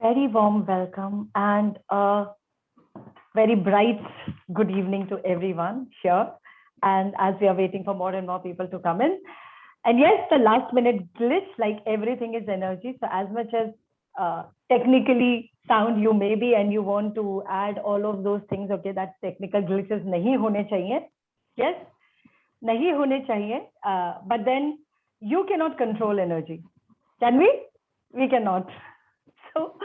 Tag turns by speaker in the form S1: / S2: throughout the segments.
S1: Very warm welcome and a very bright good evening to everyone here. And as we are waiting for more and more people to come in. And yes, the last minute glitch, like everything is energy. So as much as technically sound you may be and you want to add all of those things, okay, that technical glitches nahi hone chahiye. Yes, nahi hone chahiye. But then you cannot control energy. Can we? We cannot. So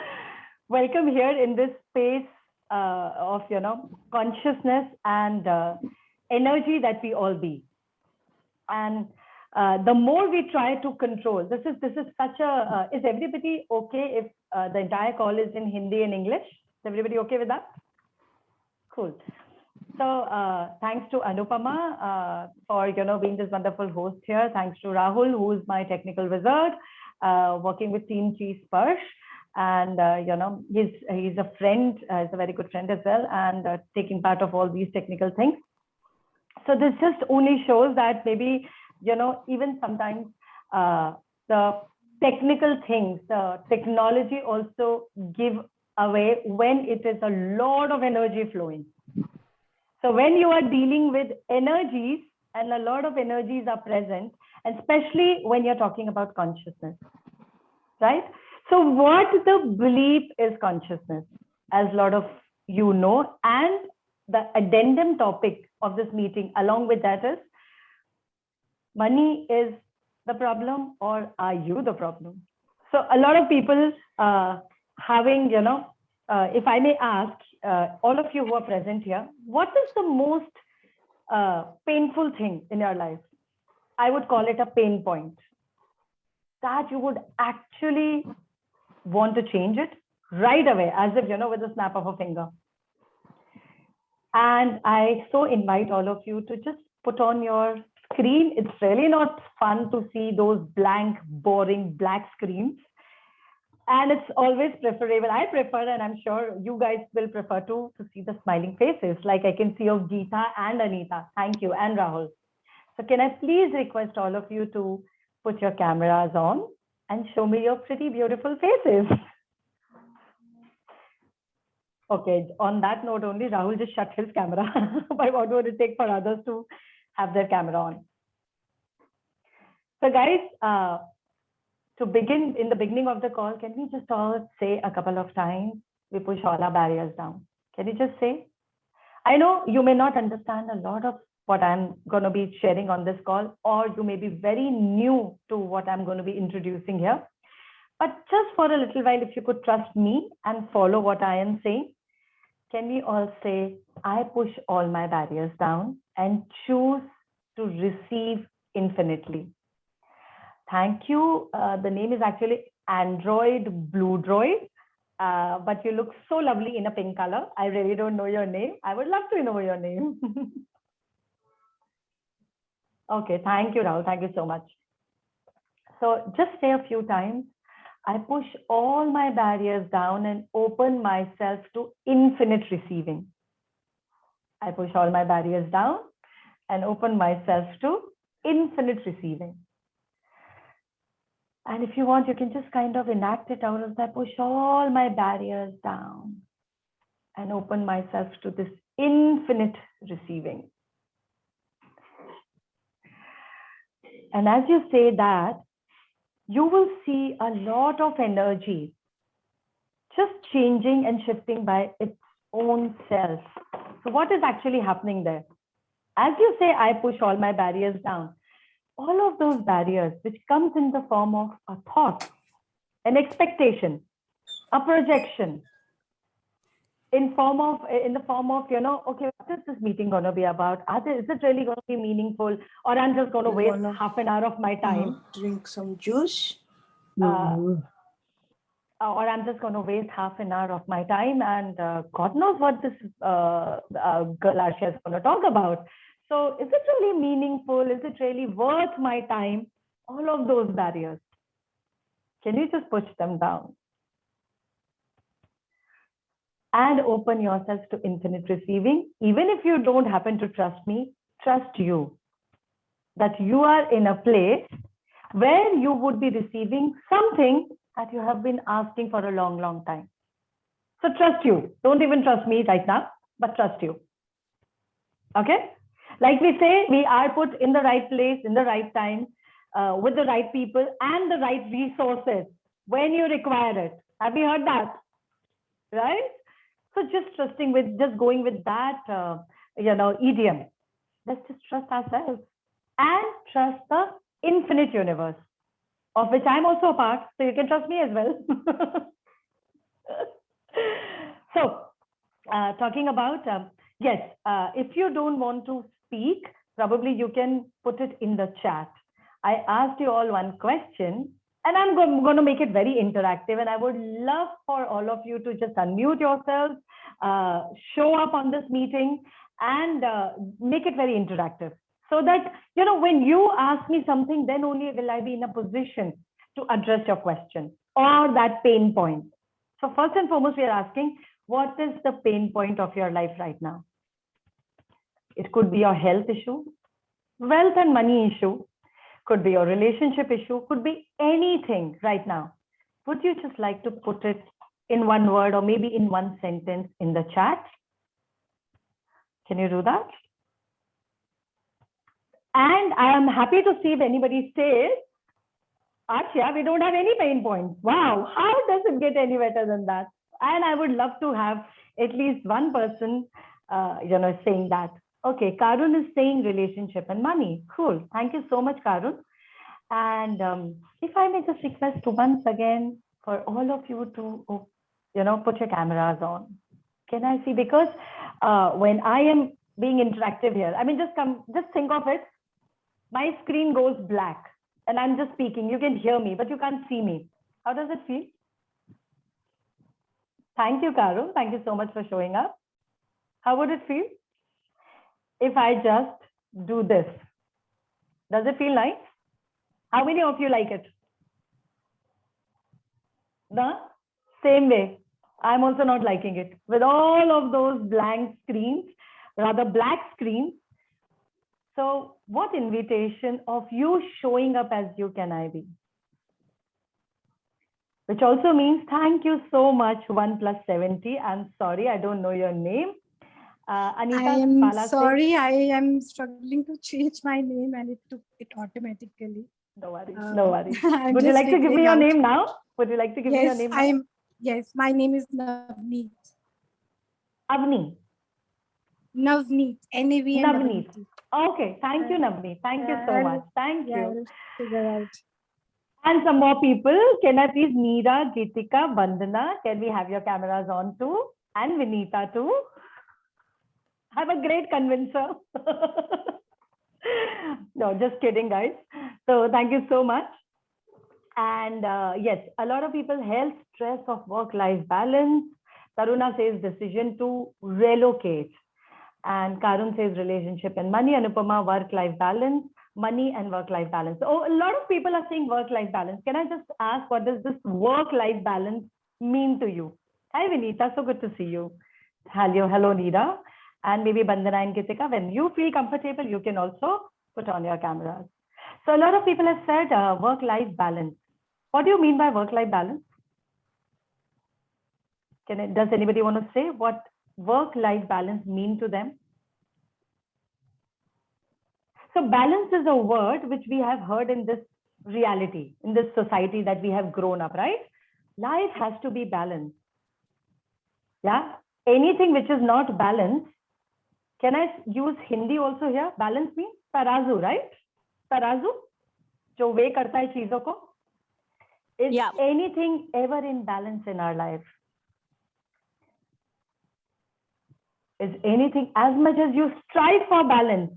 S1: welcome here in this space of consciousness and energy that we all be. And the more we try to control, this is such a is everybody okay if the entire call is in Hindi and English? Is everybody okay with that? Cool. So thanks to Anupama for being this wonderful host here. Thanks to Rahul, who is my technical wizard, working with Team G Sparsh. And he's a friend, he's a very good friend as well, and taking part of all these technical things. So this just only shows that maybe even sometimes the technical things, the technology also give away when it is a lot of energy flowing. So when you are dealing with energies and a lot of energies are present, and especially when you're talking about consciousness, right? So what the belief is consciousness, as a lot of you know, and the addendum topic of this meeting along with that is, money is the problem or are you the problem? So a lot of people having, if I may ask all of you who are present here, what is the most painful thing in your life? I would call it a pain point that you would actually want to change it right away, as if, with a snap of a finger. And I so invite all of you to just put on your screen. It's really not fun to see those blank, boring, black screens. And it's always preferable. I prefer, and I'm sure you guys will prefer to see the smiling faces, like I can see of Geeta and Anita. Thank you, and Rahul. So can I please request all of you to put your cameras on and show me your pretty, beautiful faces. Okay, on that note only, Rahul just shut his camera. But what would it take for others to have their camera on? So guys, to begin, in the beginning of the call, can we just all say a couple of times, we push all our barriers down? Can you just say? I know you may not understand a lot of what I'm going to be sharing on this call, or you may be very new to what I'm going to be introducing here. But just for a little while, if you could trust me and follow what I am saying, can we all say, I push all my barriers down and choose to receive infinitely. Thank you. The name is actually Android Blue Droid, but you look so lovely in a pink color. I really don't know your name. I would love to know your name. Okay, thank you, Rahul. Thank you so much. So just say a few times, I push all my barriers down and open myself to infinite receiving. I push all my barriers down and open myself to infinite receiving. And if you want, you can just kind of enact it out as I push all my barriers down and open myself to this infinite receiving. And as you say that, you will see a lot of energy just changing and shifting by its own self. So what is actually happening there? As you say, I push all my barriers down, all of those barriers, which comes in the form of a thought, an expectation, a projection, in the form of, okay, what is this meeting going to be about? Is it really going to be meaningful, or I'm just going to waste half an hour of my time?
S2: Drink some juice.
S1: Or I'm just going to waste half an hour of my time, and God knows what this girl Aarshiya is going to talk about. So is it really meaningful? Is it really worth my time? All of those barriers. Can you just push them down? And open yourselves to infinite receiving. Even if you don't happen to trust me, trust you. That you are in a place where you would be receiving something that you have been asking for a long, long time. So trust you. Don't even trust me right now, but trust you. Okay? Like we say, we are put in the right place, in the right time, with the right people and the right resources when you require it. Have you heard that? Right? So just trusting with, just going with that, idiom. Let's just trust ourselves and trust the infinite universe, of which I'm also a part. So you can trust me as well. So, talking about, yes, if you don't want to speak, probably you can put it in the chat. I asked you all one question, and I'm going to make it very interactive. And I would love for all of you to just unmute yourselves, show up on this meeting, and make it very interactive. So that, when you ask me something, then only will I be in a position to address your question or that pain point. So first and foremost, we are asking, what is the pain point of your life right now? It could be your health issue, wealth and money issue, could be your relationship issue, could be anything right now. Would you just like to put it in one word or maybe in one sentence in the chat? Can you do that? And I am happy to see if anybody says, Aarshiya, we don't have any pain points. Wow, how does it get any better than that? And I would love to have at least one person, saying that. Okay, Karun is saying relationship and money. Cool. Thank you so much, Karun. And if I may just request once again for all of you to, put your cameras on. Can I see? Because when I am being interactive here, I mean, just think of it. My screen goes black and I'm just speaking. You can hear me, but you can't see me. How does it feel? Thank you, Karun. Thank you so much for showing up. How would it feel if I just do this? Does it feel nice? How many of you like it? The same way. I'm also not liking it. With all of those blank screens, rather black screens. So what invitation of you showing up as you can I be? Which also means thank you so much, 1+70. I'm sorry, I don't know your name. Anita,
S2: I am sorry, I am struggling to change my name and it took it automatically.
S1: No worries, no worries.
S2: Would
S1: you like to give me your name now? Would you like to give me your name now?
S2: Yes, my name is Navneet.
S1: Avni.
S2: Navneet, N-A-V-N.
S1: Navneet. Okay, thank you, Navneet. Thank you so much. Thank you.
S2: I'll figure out.
S1: And some more people. Can I please, Meera, Geetika, Bandana, can we have your cameras on too? And Vinita too. I'm a great convincer. No, just kidding, guys. So thank you so much. And yes, a lot of people, health, stress of work-life balance. Taruna says decision to relocate. And Karun says relationship and money. Anupama, work-life balance. Money and work-life balance. So a lot of people are saying work-life balance. Can I just ask, what does this work-life balance mean to you? Hi, Vinita. So good to see you. Hello, Nida. And maybe Bandana and Gitika. When you feel comfortable, you can also put on your cameras. So a lot of people have said work-life balance. What do you mean by work-life balance? Does anybody want to say what work-life balance mean to them? So balance is a word which we have heard in this reality, in this society that we have grown up, right? Life has to be balanced. Yeah. Anything which is not balanced, can I use Hindi also here? Balance means tarazu, right? Tarazu, जो weigh करता है चीजों को. Is anything ever in balance in our life? Is anything, as much as you strive for balance,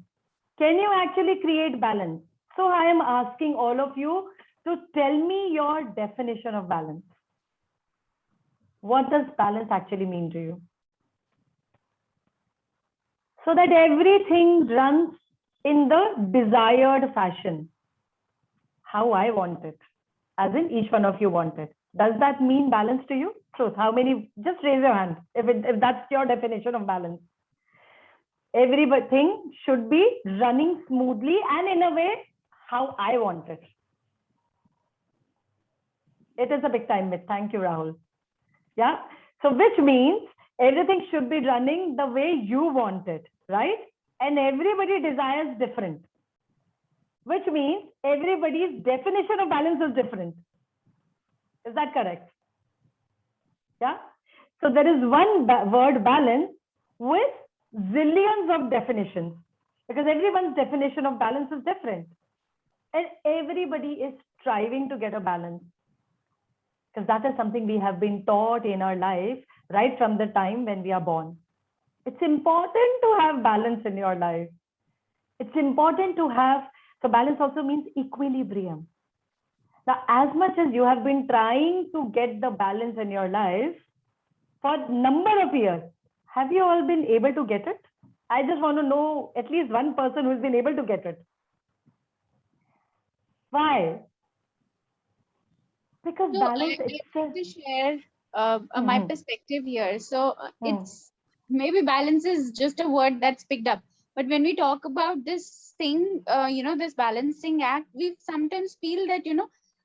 S1: can you actually create balance? So I am asking all of you to tell me your definition of balance. What does balance actually mean to you? So that everything runs in the desired fashion. How I want it. As in each one of you want it. Does that mean balance to you? Truth. How many? Just raise your hand if that's your definition of balance. Everything should be running smoothly and in a way how I want it. It is a big time myth. Thank you, Rahul. Yeah. So which means everything should be running the way you want it, right? And everybody desires different, which means everybody's definition of balance is different. Is that correct? Yeah. So there is one word balance with zillions of definitions, because everyone's definition of balance is different. And everybody is striving to get a balance, because that is something we have been taught in our life right from the time when we are born. It's important to have balance in your life. It's important to have, so balance also means equilibrium. Now, as much as you have been trying to get the balance in your life for a number of years, have you all been able to get it? I just want to know at least one person who's been able to get it. Why? Because
S3: So
S1: balance
S3: I'd
S1: itself.
S3: like to share my perspective here. So it's maybe balance is just a word that's picked up. But when we talk about this thing, this balancing act, we sometimes feel that,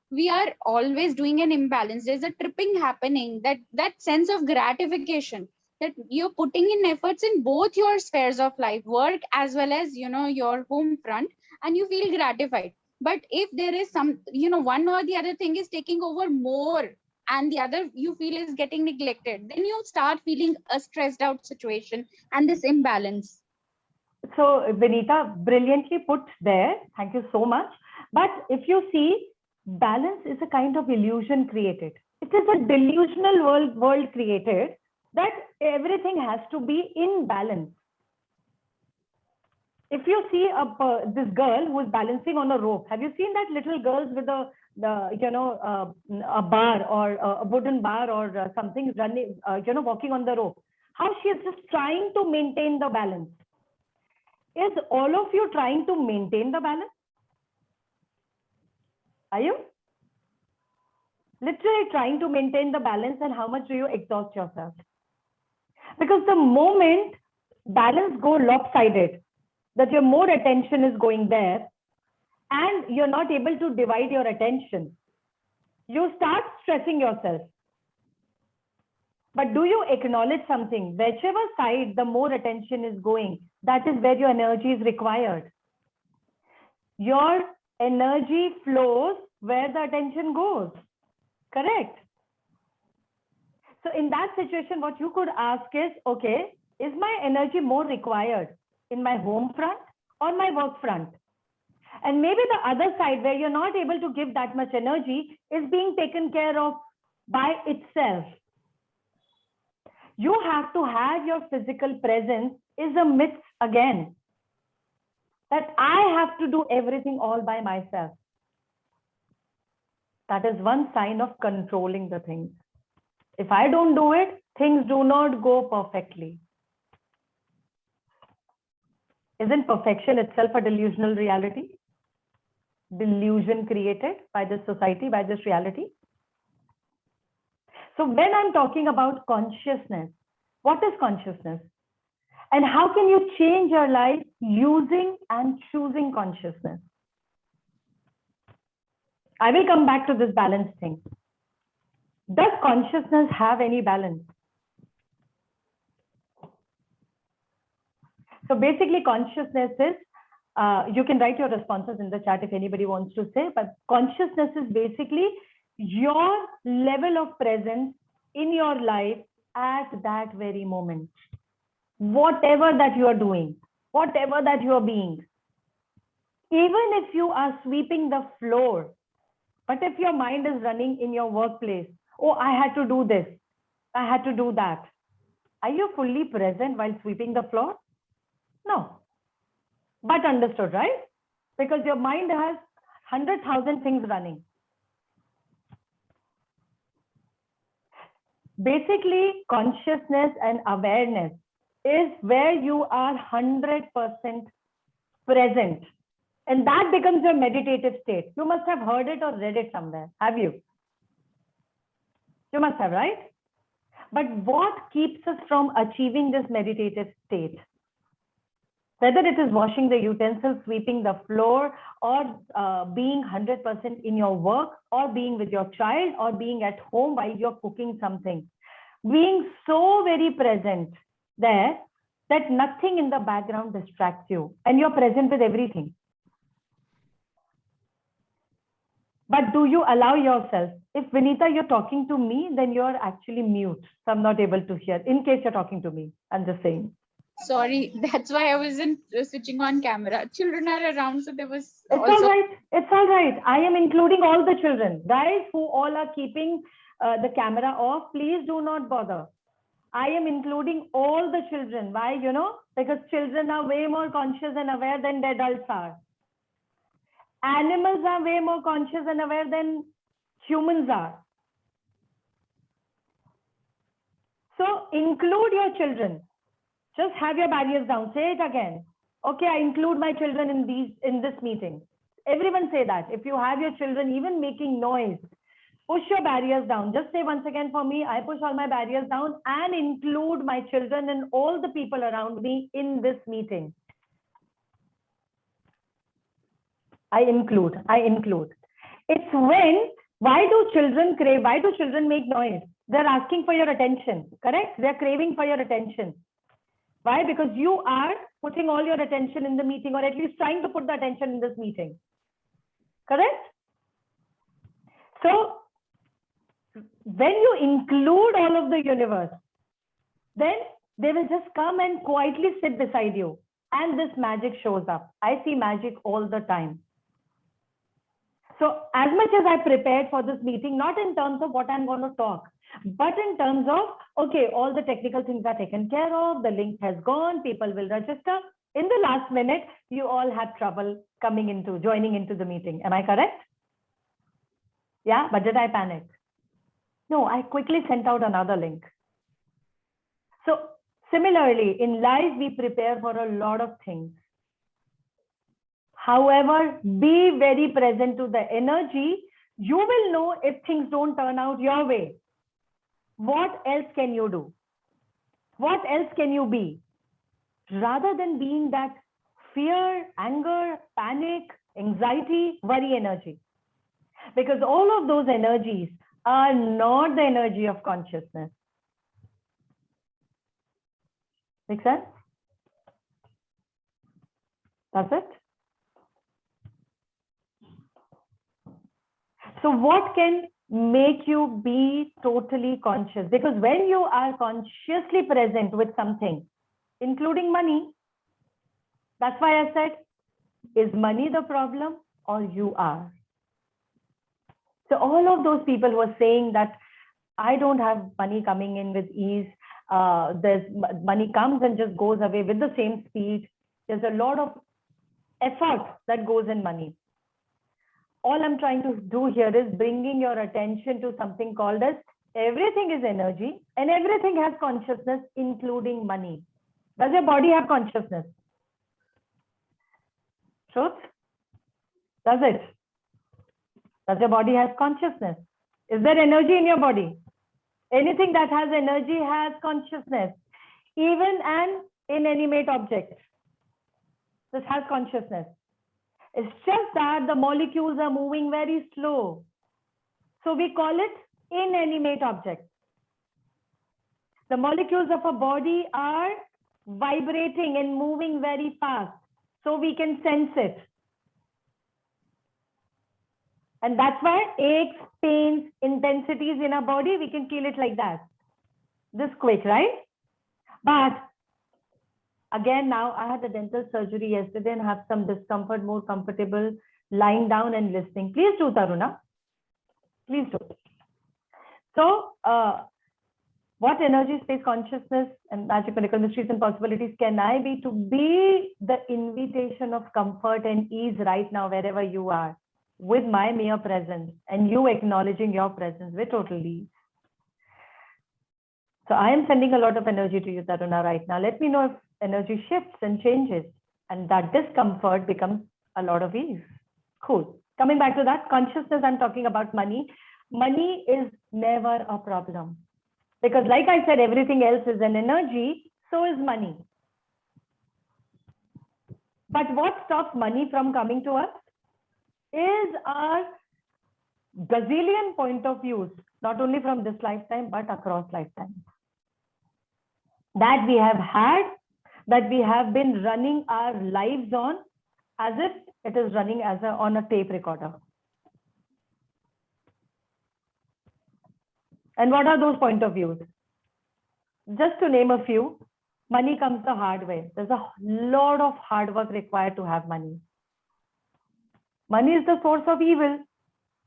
S3: we are always doing an imbalance. There's a tripping happening, that sense of gratification that you're putting in efforts in both your spheres of life, work as well as, your home front, and you feel gratified. But if there is some, one or the other thing is taking over more and the other you feel is getting neglected, then you start feeling a stressed out situation and this imbalance.
S1: So Vinita, brilliantly put there. Thank you so much. But if you see, balance is a kind of illusion created. It is a delusional world created that everything has to be in balance. If you see this girl who is balancing on a rope, have you seen that little girls with a bar or a wooden bar or something running, walking on the rope? How she is just trying to maintain the balance. Is all of you trying to maintain the balance? Are you? Literally trying to maintain the balance, and how much do you exhaust yourself? Because the moment balance go lopsided, that your more attention is going there and you're not able to divide your attention, you start stressing yourself. But do you acknowledge something? Whichever side the more attention is going, that is where your energy is required. Your energy flows where the attention goes. Correct? So in that situation, what you could ask is, okay, is my energy more required in my home front or my work front? And maybe the other side where you're not able to give that much energy is being taken care of by itself. You have to have your physical presence is a myth again. That I have to do everything all by myself. That is one sign of controlling the things. If I don't do it, things do not go perfectly. Isn't perfection itself a delusional reality? Delusion created by this society, by this reality. So when I'm talking about consciousness, what is consciousness? And how can you change your life using and choosing consciousness? I will come back to this balance thing. Does consciousness have any balance? So basically consciousness is, you can write your responses in the chat if anybody wants to say, but consciousness is basically your level of presence in your life at that very moment. Whatever that you are doing, whatever that you are being, even if you are sweeping the floor, but if your mind is running in your workplace, oh, I had to do this, I had to do that. Are you fully present while sweeping the floor? No. But understood, right? Because your mind has 100,000 things running. Basically, consciousness and awareness is where you are 100% present. And that becomes your meditative state. You must have heard it or read it somewhere. Have you? You must have, right? But what keeps us from achieving this meditative state? Whether it is washing the utensils, sweeping the floor, or being 100% in your work, or being with your child, or being at home while you're cooking something. Being so very present there that nothing in the background distracts you and you're present with everything. But do you allow yourself? If Vinita, you're talking to me, then you're actually mute. So I'm not able to hear. In case you're talking to me, I'm just saying.
S3: Sorry, that's why I wasn't switching on camera. Children are around, so there was.
S1: It's all right. It's all right. I am including all the children. Guys who all are keeping the camera off, please do not bother. I am including all the children. Why? You know, because children are way more conscious and aware than the adults are. Animals are way more conscious and aware than humans are. So include your children. Just have your barriers down. Say it again. Okay, I include my children in this meeting. Everyone say that. If you have your children even making noise, push your barriers down. Just say once again for me, I push all my barriers down and include my children and all the people around me in this meeting. I include. It's when, why do children crave? Why do children make noise? They're asking for your attention, correct? They're craving for your attention. Why? Because you are putting all your attention in the meeting, or at least trying to put the attention in this meeting. Correct? So when you include all of the universe, then they will just come and quietly sit beside you. And this magic shows up. I see magic all the time. So as much as I prepared for this meeting, not in terms of what I'm going to talk, but in terms of, okay, all the technical things are taken care of, the link has gone, people will register. In the last minute, you all had trouble joining into the meeting. Am I correct? Yeah, but did I panic? No, I quickly sent out another link. So similarly, in life, we prepare for a lot of things. However, be very present to the energy. You will know if things don't turn out your way. What else can you do? What else can you be? Rather than being that fear, anger, panic, anxiety, worry energy. Because all of those energies are not the energy of consciousness. Make sense? That's it? So what can make you be totally conscious? Because when you are consciously present with something, including money, that's why I said, is money the problem or you are? So all of those people who are saying that I don't have money coming in with ease, money comes and just goes away with the same speed. There's a lot of effort that goes in money. All I'm trying to do here is bringing your attention to something called as everything is energy and everything has consciousness, including money. Does your body have consciousness? Truth? Does it? Does your body have consciousness? Is there energy in your body? Anything that has energy has consciousness. Even an inanimate object. This has consciousness. It's just that the molecules are moving very slow. So we call it inanimate object. The molecules of a body are vibrating and moving very fast. So we can sense it. And that's why aches, pains, intensities in our body, we can feel it like that. This quick, right? But again, now I had a dental surgery yesterday and have some discomfort, more comfortable lying down and listening. Please do, Taruna. Please do. So, what energy, space, consciousness, and magic, miracle, mysteries, and possibilities can I be to be the invitation of comfort and ease right now, wherever you are, with my mere presence and you acknowledging your presence with total ease. So I am sending a lot of energy to you, Taruna, right now. Let me know if energy shifts and changes and that discomfort becomes a lot of ease. Cool. Coming back to that, consciousness, I'm talking about money. Money is never a problem. Because like I said, everything else is an energy, so is money. But what stops money from coming to us is our gazillion point of views, not only from this lifetime, but across lifetimes. That we have had, that we have been running our lives on as if it is running as on a tape recorder. And what are those point of views? Just to name a few, money comes the hard way. There's a lot of hard work required to have money. Money is the source of evil.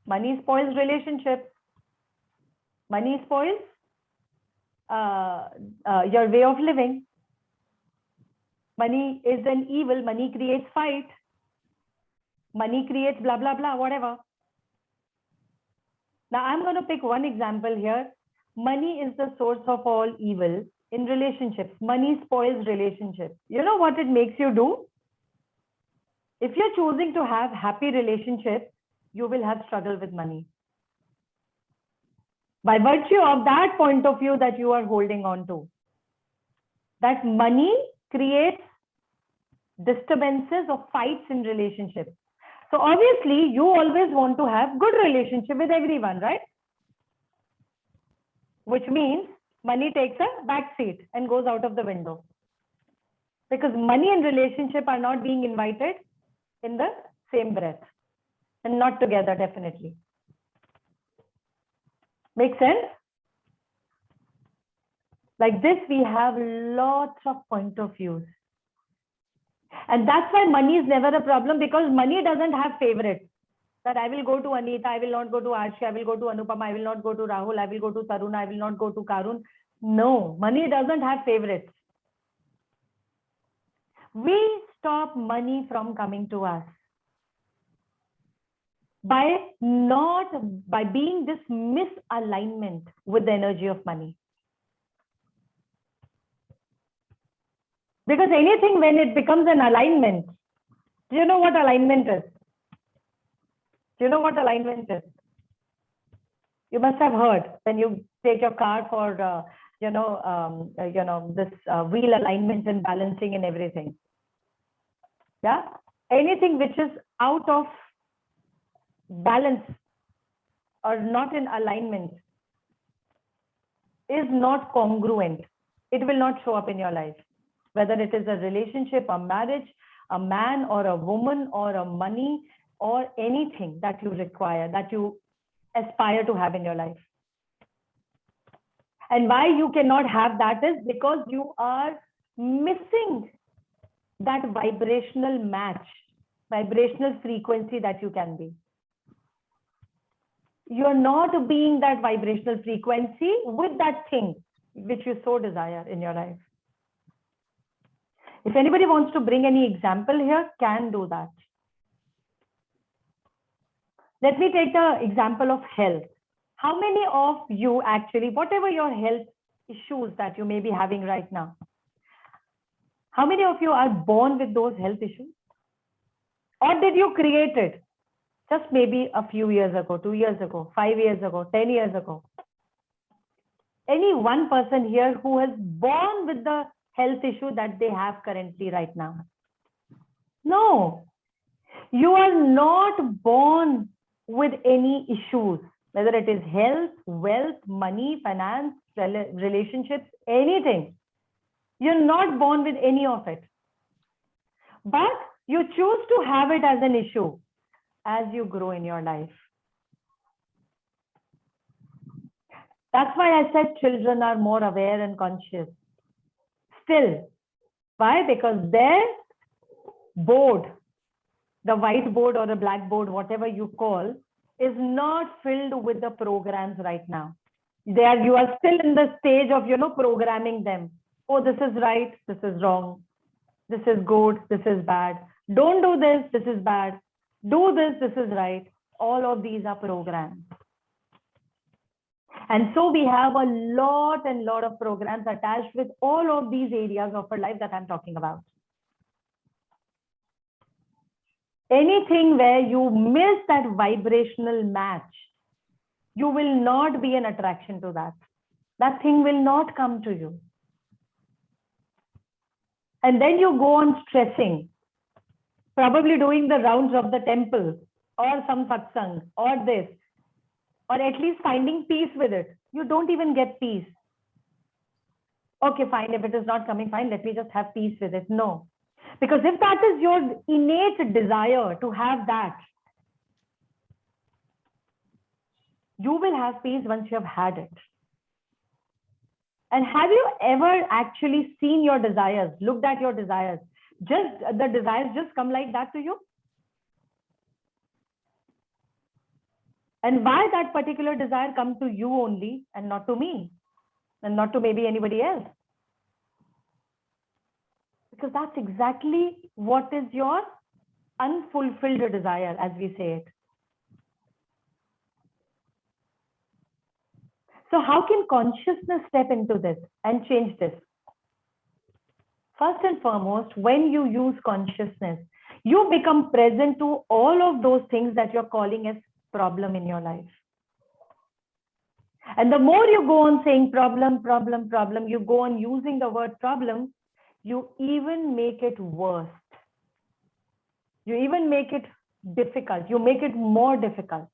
S1: Money spoils relationships. Money spoils your way of living. Money is an evil. Money creates fight. Money creates blah, blah, blah, whatever. Now, I'm going to pick one example here. Money is the source of all evil in relationships. Money spoils relationships. You know what it makes you do? If you're choosing to have happy relationships, you will have struggle with money. By virtue of that point of view that you are holding on to, that money creates disturbances or fights in relationships. So obviously, you always want to have good relationship with everyone, right? Which means money takes a back seat and goes out of the window. Because money and relationship are not being invited in the same breath. And not together, definitely. Make sense? Like this, we have lots of point of views. And that's why money is never a problem, because money doesn't have favorites. That I will go to Anita, I will not go to Aarshiya, I will go to Anupama, I will not go to Rahul, I will go to Tarun, I will not go to Karun. No, money doesn't have favorites. We stop money from coming to us by being this misalignment with the energy of money. Because anything, when it becomes an alignment, do you know what alignment is? Do you know what alignment is? You must have heard when you take your car for, this wheel alignment and balancing and everything. Yeah. Anything which is out of balance or not in alignment is not congruent. It will not show up in your life. Whether it is a relationship, a marriage, a man or a woman or a money or anything that you require, that you aspire to have in your life. And why you cannot have that is because you are missing that vibrational match, vibrational frequency that you can be. You're not being that vibrational frequency with that thing which you so desire in your life. If anybody wants to bring any example here, can do that. Let me take the example of health. How many of you actually, whatever your health issues that you may be having right now, how many of you are born with those health issues? Or did you create it just maybe a few years ago, 2 years ago, 5 years ago, 10 years ago? Any one person here who has born with the health issue that they have currently right now? No, you are not born with any issues, whether it is health, wealth, money, finance, relationships, anything. You're not born with any of it. But you choose to have it as an issue as you grow in your life. That's why I said children are more aware and conscious. Still, why? Because their board, the whiteboard or the blackboard, whatever you call, is not filled with the programs right now. You are still in the stage of, programming them. Oh, this is right, this is wrong. This is good, this is bad. Don't do this, this is bad. Do this, this is right. All of these are programs. And so we have a lot of programs attached with all of these areas of our life that I'm talking about. Anything where you miss that vibrational match, you will not be an attraction to that. That thing will not come to you. And then you go on stressing. probably doing the rounds of the temple or some satsang or this, or at least finding peace with it. You don't even get peace. Okay, fine. If it is not coming, fine. Let me just have peace with it. No. Because if that is your innate desire to have that, you will have peace once you have had it. And have you ever actually seen your desires, looked at your desires? Just the desires just come like that to you? And why that particular desire come to you only and not to me and not to maybe anybody else? Because that's exactly what is your unfulfilled desire, as we say it. So how can consciousness step into this and change this? First and foremost, when you use consciousness, you become present to all of those things that you're calling as problem in your life. And the more you go on saying problem, problem, problem, you go on using the word problem, you even make it worse. You even make it difficult. You make it more difficult.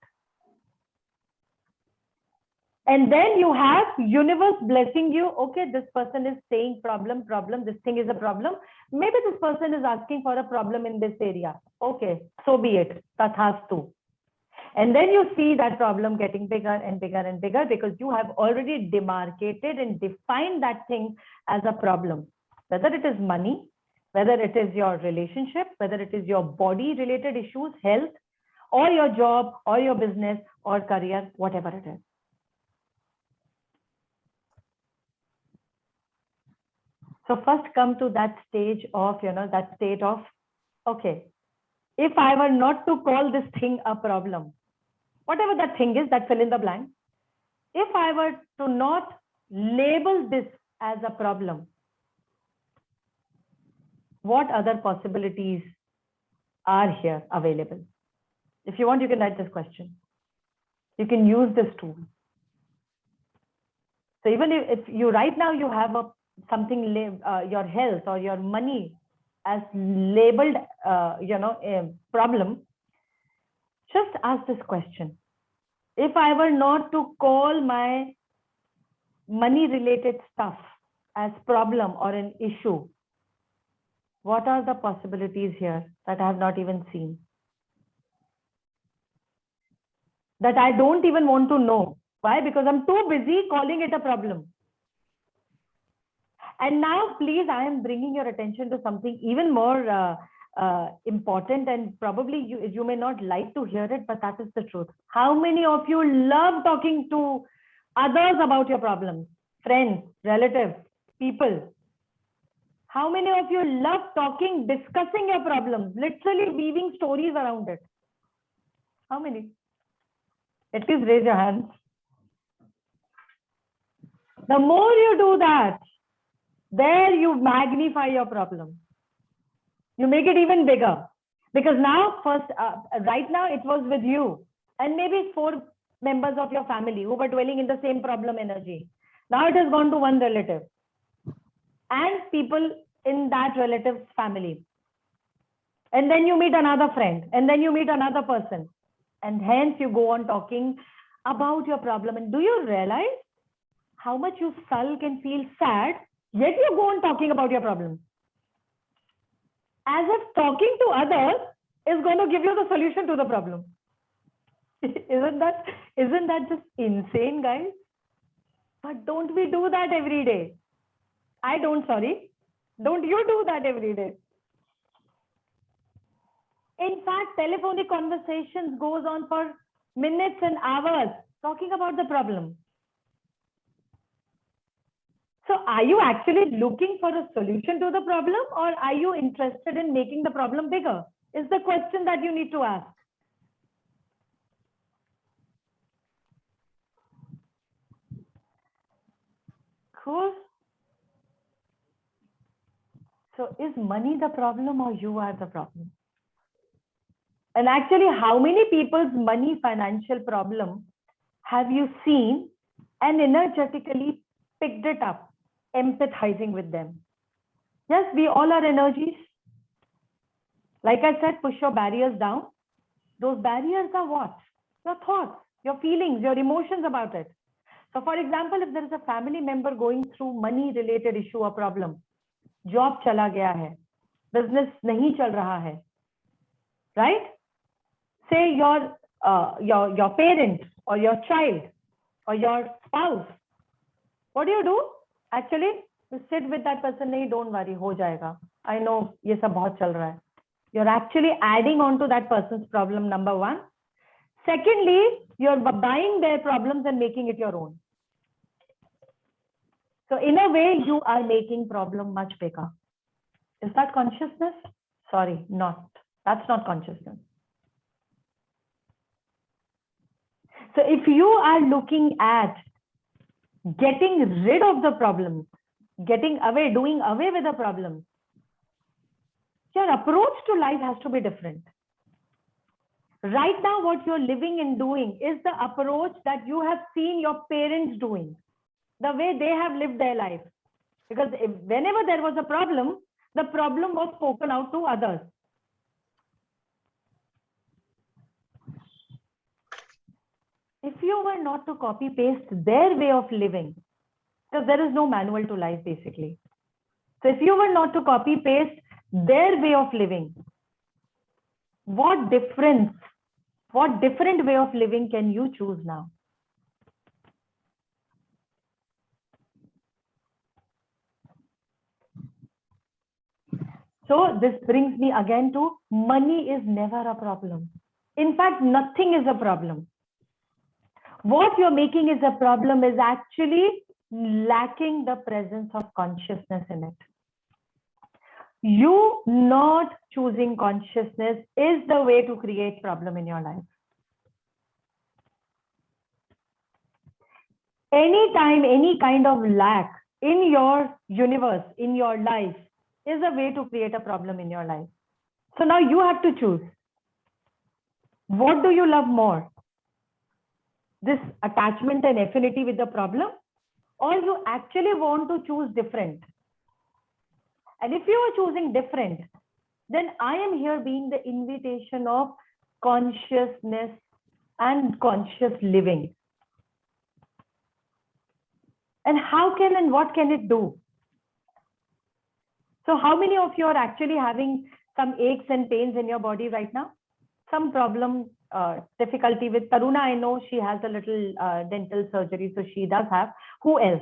S1: And then you have universe blessing you. Okay, this person is saying problem, problem. This thing is a problem. Maybe this person is asking for a problem in this area. Okay, so be it. Tathastu. And then you see that problem getting bigger and bigger and bigger because you have already demarcated and defined that thing as a problem. Whether it is money, whether it is your relationship, whether it is your body related issues, health, or your job, or your business, or career, whatever it is. So first come to that stage of, that state of, okay, if I were not to call this thing a problem, whatever that thing is, that fill in the blank, if I were to not label this as a problem, what other possibilities are here available? If you want, you can write this question. You can use this tool. So even if you right now you have something, your health or your money as labeled, a problem, just ask this question. If I were not to call my money related stuff as problem or an issue, what are the possibilities here that I have not even seen? That I don't even want to know. Why? Because I'm too busy calling it a problem. And now, please, I am bringing your attention to something even more important, and probably you may not like to hear it, but that is the truth. How many of you love talking to others about your problems? Friends, relatives, people. How many of you love talking, discussing your problems, literally weaving stories around it? How many? At least raise your hands. The more you do that, there you magnify your problem. You make it even bigger. Because now, right now it was with you and maybe 4 members of your family who were dwelling in the same problem energy. Now it has gone to one relative and people in that relative's family. And then you meet another friend, and then you meet another person. And hence you go on talking about your problem. And do you realize how much you sulk and feel sad, yet you go on talking about your problem? As if talking to others is going to give you the solution to the problem. Isn't that just insane, guys? But don't we do that every day? I don't, sorry. Don't you do that every day? In fact, telephonic conversations goes on for minutes and hours talking about the problem. So are you actually looking for a solution to the problem, or are you interested in making the problem bigger? Is the question that you need to ask. Cool. So is money the problem, or you are the problem? And actually, how many people's money financial problem have you seen and energetically picked it up, empathizing with them? Yes, we all are energies. Like I said, push your barriers down. Those barriers are what? Your thoughts, your feelings, your emotions about it. So for example, if there is a family member going through money related issue or problem, job chala gaya hai, business nahi chal raha hai, right? Say your parent or your child or your spouse, what do? Actually, you sit with that person, nahi, don't worry, ho jayega. I know ye sab bahut chal raha hai. You're actually adding on to that person's problem, number one. Secondly, you're buying their problems and making it your own. So in a way, you are making problem much bigger. Is that consciousness? Sorry, not. That's not consciousness. So if you are looking at getting rid of the problem, getting away, doing away with the problem, your approach to life has to be different. Right now, what you're living and doing is the approach that you have seen your parents doing, the way they have lived their life. Because whenever there was a problem, the problem was spoken out to others. If you were not to copy paste their way of living, because there is no manual to life basically. So if you were not to copy paste their way of living, what different way of living can you choose now? So this brings me again to money is never a problem. In fact, nothing is a problem. What you're making is a problem is actually lacking the presence of consciousness in it. You not choosing consciousness is the way to create problem in your life. Anytime any kind of lack in your universe, in your life, is a way to create a problem in your life. So now you have to choose. What do you love more? This attachment and affinity with the problem, or you actually want to choose different? And if you are choosing different, then I am here being the invitation of consciousness and conscious living. And how can and what can it do? So how many of you are actually having some aches and pains in your body right now? Some problem, difficulty with Taruna, I know she has a little dental surgery, so she does have. Who else?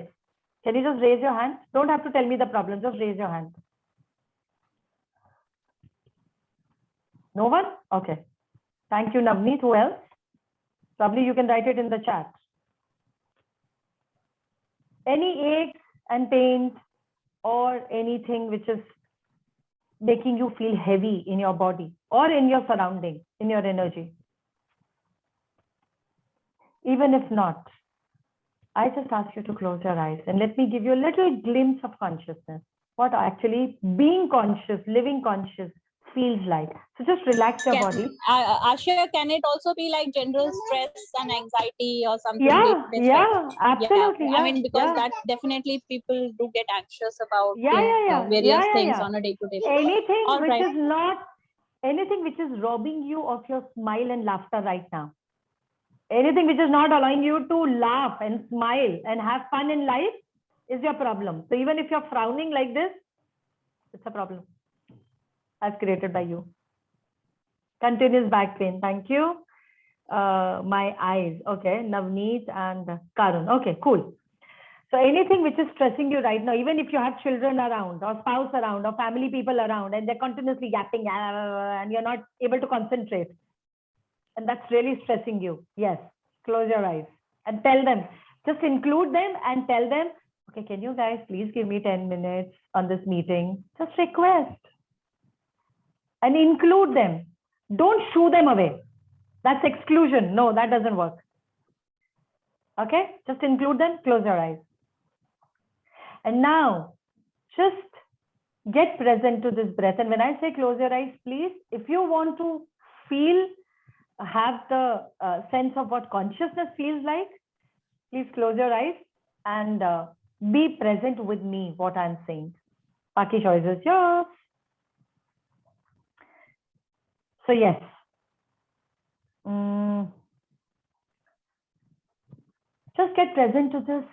S1: Can you just raise your hand? Don't have to tell me the problem, just raise your hand. No one? Okay. Thank you, Navneet. Who else? Probably you can write it in the chat. Any aches and pains or anything which is making you feel heavy in your body or in your surrounding, in your energy? Even if not, I just ask you to close your eyes and let me give you a little glimpse of consciousness. What actually being conscious, living conscious feels like. So just relax your body.
S4: Aarshiya, can it also be like general stress and anxiety or something?
S1: Yeah, absolutely.
S4: I mean, because that definitely people do get anxious about various things on a day-to-day basis.
S1: Anything which is robbing you of your smile and laughter right now. Anything which is not allowing you to laugh and smile and have fun in life is your problem. So even if you're frowning like this, it's a problem as created by you. Continuous back pain. Thank you. My eyes. Okay. Navneet and Karun. Okay, cool. So anything which is stressing you right now, even if you have children around or spouse around or family people around and they're continuously yapping and you're not able to concentrate, and that's really stressing you. Yes. Close your eyes and tell them, just include them and tell them, okay, can you guys please give me 10 minutes on this meeting? Just request and include them. Don't shoo them away. That's exclusion. No, that doesn't work. Okay, just include them, close your eyes. And now just get present to this breath. And when I say close your eyes, please, if you want to feel, have the sense of what consciousness feels like, please close your eyes and be present with me, what I'm saying. Baki choice is yours. So yes. Just get present to this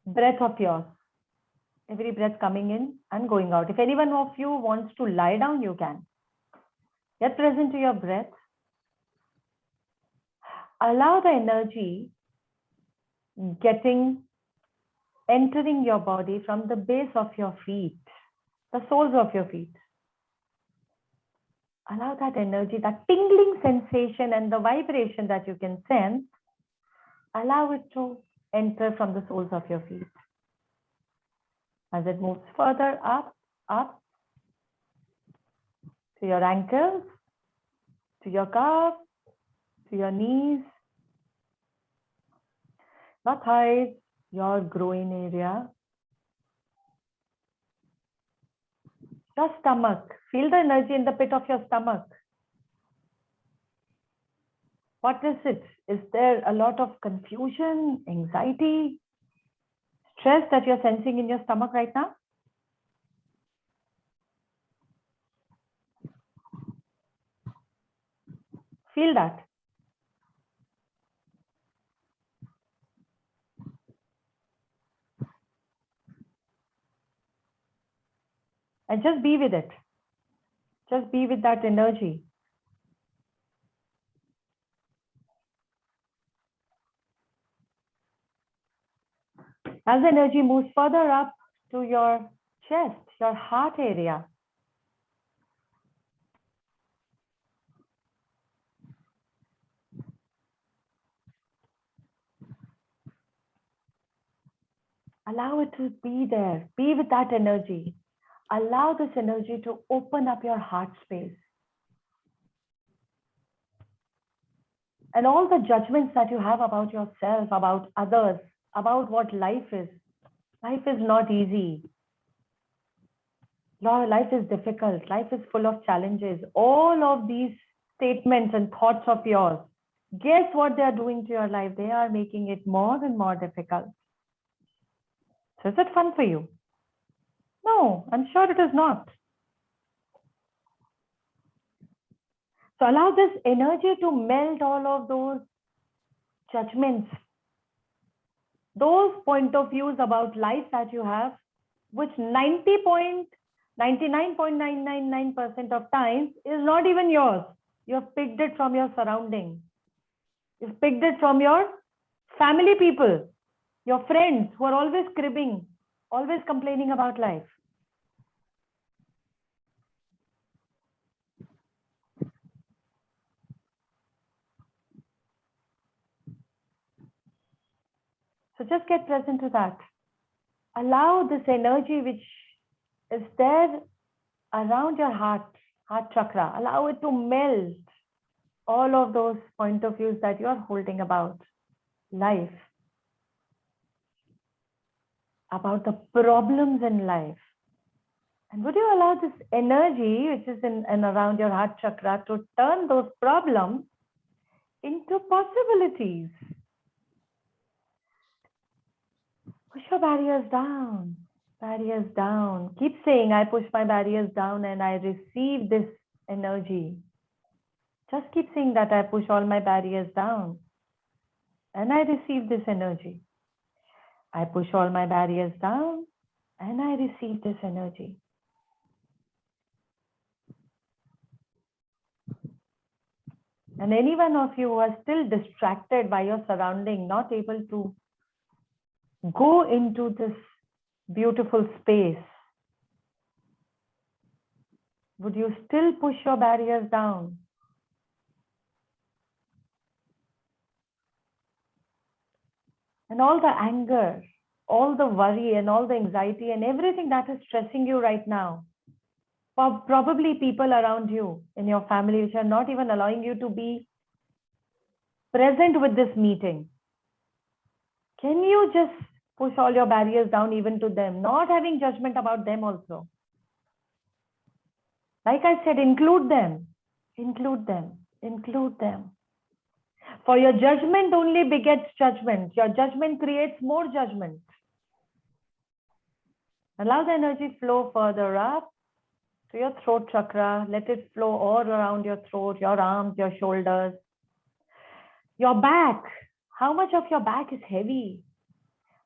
S1: breath of yours. Every breath coming in and going out. If anyone of you wants to lie down, you can. Get present to your breath. Allow the energy entering your body from the base of your feet, the soles of your feet. Allow that energy, that tingling sensation and the vibration that you can sense, allow it to enter from the soles of your feet. As it moves further up to your ankles, to your calves, to your knees, your thighs, your groin area, your stomach. Feel the energy in the pit of your stomach. What is it? Is there a lot of confusion, anxiety, stress that you're sensing in your stomach right now? Feel that. And just be with it. Just be with that energy. As the energy moves further up to your chest, your heart area, allow it to be there. Be with that energy. Allow this energy to open up your heart space. And all the judgments that you have about yourself, about others, about what life is. Life is not easy. Life is difficult. Life is full of challenges. All of these statements and thoughts of yours, guess what they are doing to your life? They are making it more and more difficult. So is it fun for you? No, I'm sure it is not. So allow this energy to melt all of those judgments, those point of views about life that you have, which 99.999% of times is not even yours. You have picked it from your surrounding. You've picked it from your family people, your friends who are always cribbing, always complaining about life. So just get present to that. Allow this energy which is there around your heart chakra, allow it to melt all of those point of views that you are holding about life, about the problems in life. And would you allow this energy which is in and around your heart chakra to turn those problems into possibilities? Push your barriers down. Barriers down. Keep saying, I push my barriers down and I receive this energy. Just keep saying that I push all my barriers down and I receive this energy. I push all my barriers down and I receive this energy. And any one of you who are still distracted by your surrounding, not able to go into this beautiful space, would you still push your barriers down? And all the anger, all the worry and all the anxiety and everything that is stressing you right now, probably people around you in your family which are not even allowing you to be present with this meeting. Can you just push all your barriers down even to them, not having judgment about them also? Like I said, include them, include them, include them. For your judgment only begets judgment. Your judgment creates more judgment. Allow the energy flow further up to your throat chakra. Let it flow all around your throat, your arms, your shoulders, your back. How much of your back is heavy?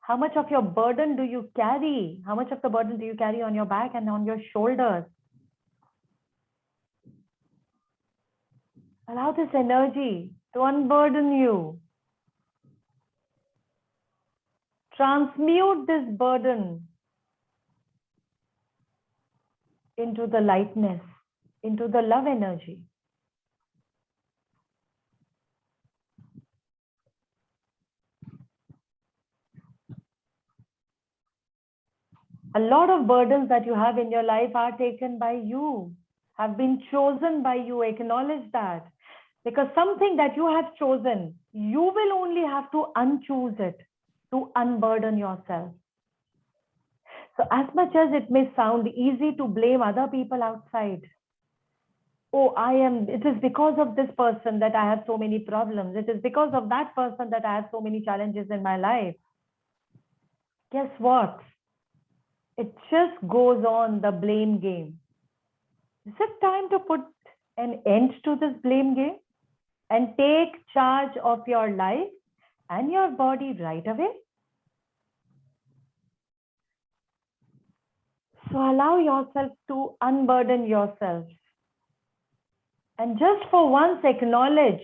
S1: How much of your burden do you carry? How much of the burden do you carry on your back and on your shoulders? Allow this energy to unburden you. Transmute this burden into the lightness, into the love energy. A lot of burdens that you have in your life are taken by you, have been chosen by you. Acknowledge that. Because something that you have chosen, you will only have to unchoose it, to unburden yourself. So as much as it may sound easy to blame other people outside, oh, it is because of this person that I have so many problems. It is because of that person that I have so many challenges in my life. Guess what? It just goes on the blame game. Is it time to put an end to this blame game and take charge of your life and your body right away? So allow yourself to unburden yourself. And just for once acknowledge,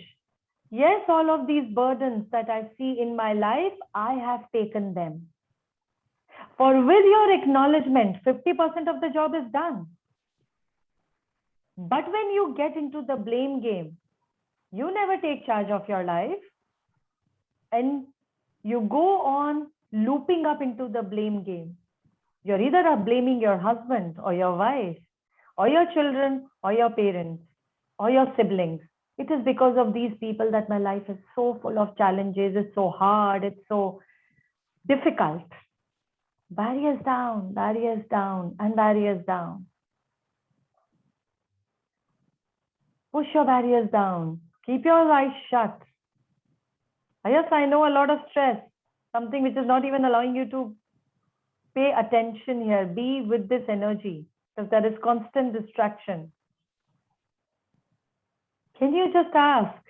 S1: yes, all of these burdens that I see in my life, I have taken them. For with your acknowledgement, 50% of the job is done. But when you get into the blame game, you never take charge of your life and you go on looping up into the blame game. You're either blaming your husband or your wife or your children or your parents or your siblings. It is because of these people that my life is so full of challenges, it's so hard, it's so difficult. Barriers down, and barriers down. Push your barriers down. Keep your eyes shut. Yes, I know a lot of stress, something which is not even allowing you to pay attention here. Be with this energy because there is constant distraction. Can you just ask,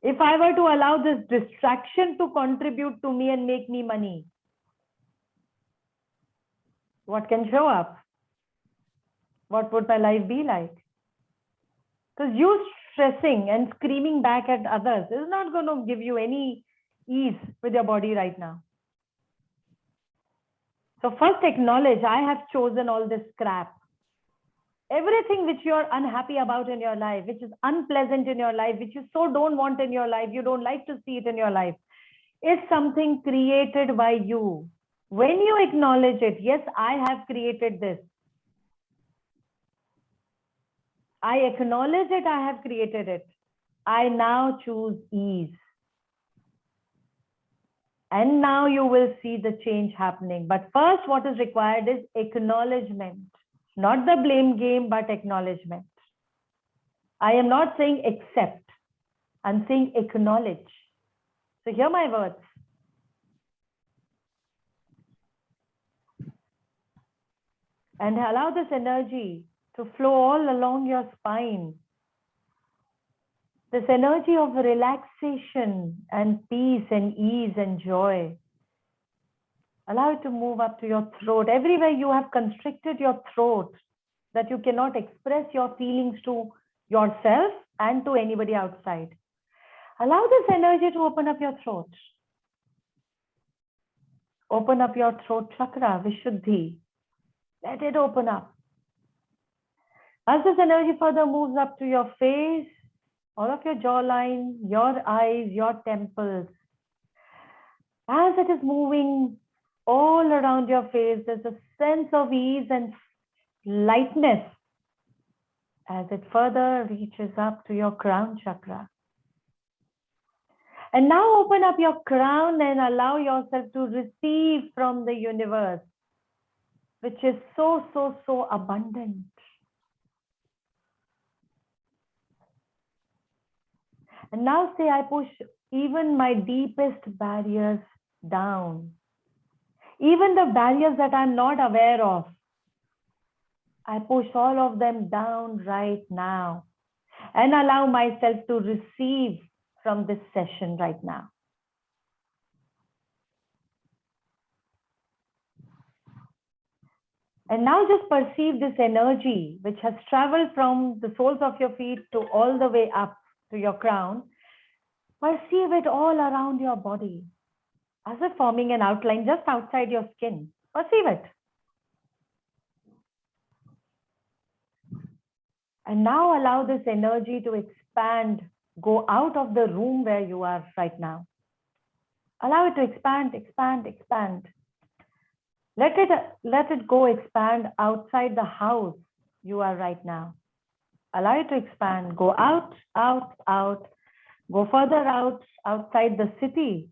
S1: if I were to allow this distraction to contribute to me and make me money, what can show up? What would my life be like? Because you stressing and screaming back at others is not going to give you any ease with your body right now. So first acknowledge, I have chosen all this crap. Everything which you're unhappy about in your life, which is unpleasant in your life, which you so don't want in your life, you don't like to see it in your life, is something created by you. When you acknowledge it, yes, I have created this. I acknowledge it, I have created it. I now choose ease. And now you will see the change happening. But first, what is required is acknowledgement. Not the blame game, but acknowledgement. I am not saying accept. I'm saying acknowledge. So hear my words. And allow this energy to flow all along your spine. This energy of relaxation and peace and ease and joy. Allow it to move up to your throat. Everywhere you have constricted your throat, that you cannot express your feelings to yourself and to anybody outside. Allow this energy to open up your throat. Open up your throat chakra, Vishuddhi. Let it open up. As this energy further moves up to your face, all of your jawline, your eyes, your temples. As it is moving all around your face, there's a sense of ease and lightness as it further reaches up to your crown chakra. And now open up your crown and allow yourself to receive from the universe, which is so, so, so abundant. And now say, I push even my deepest barriers down. Even the barriers that I'm not aware of. I push all of them down right now and allow myself to receive from this session right now. And now just perceive this energy which has traveled from the soles of your feet to all the way up to your crown. Perceive it all around your body, as if forming an outline just outside your skin. Perceive it. And now allow this energy to expand, go out of the room where you are right now. Allow it to expand, expand, expand. Let it go expand outside the house you are right now. Allow it to expand, go out, out, out, go further out, outside the city,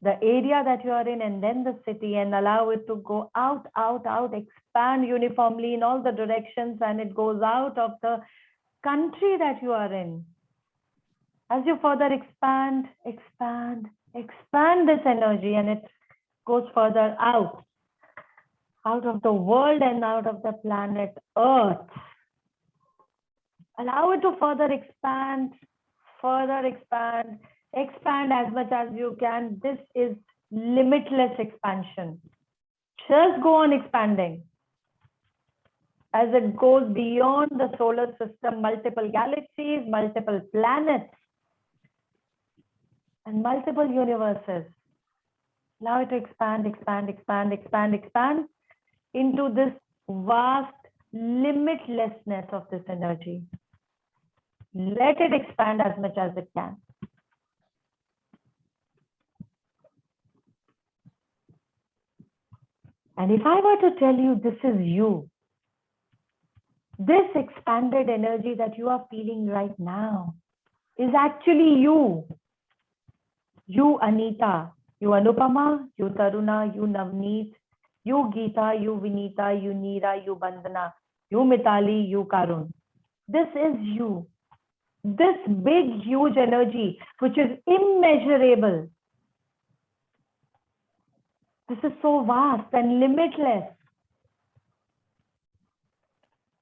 S1: the area that you are in, and then the city, and allow it to go out, out, out, expand uniformly in all the directions, and it goes out of the country that you are in. As you further expand, expand, expand this energy, and it goes further out of the world and out of the planet Earth. Allow it to further expand, expand as much as you can. This is limitless expansion. Just go on expanding. As it goes beyond the solar system, multiple galaxies, multiple planets, and multiple universes. Allow it to expand, expand, expand, expand, expand into this vast limitlessness of this energy. Let it expand as much as it can. And if I were to tell you this is you, this expanded energy that you are feeling right now is actually you. You Anita, you Anupama, you Taruna, you Navneet, you Geeta, you Vinita, you Neera, you Bandana, you Mitali, you Karun. This is you. This big, huge energy, which is immeasurable. This is so vast and limitless.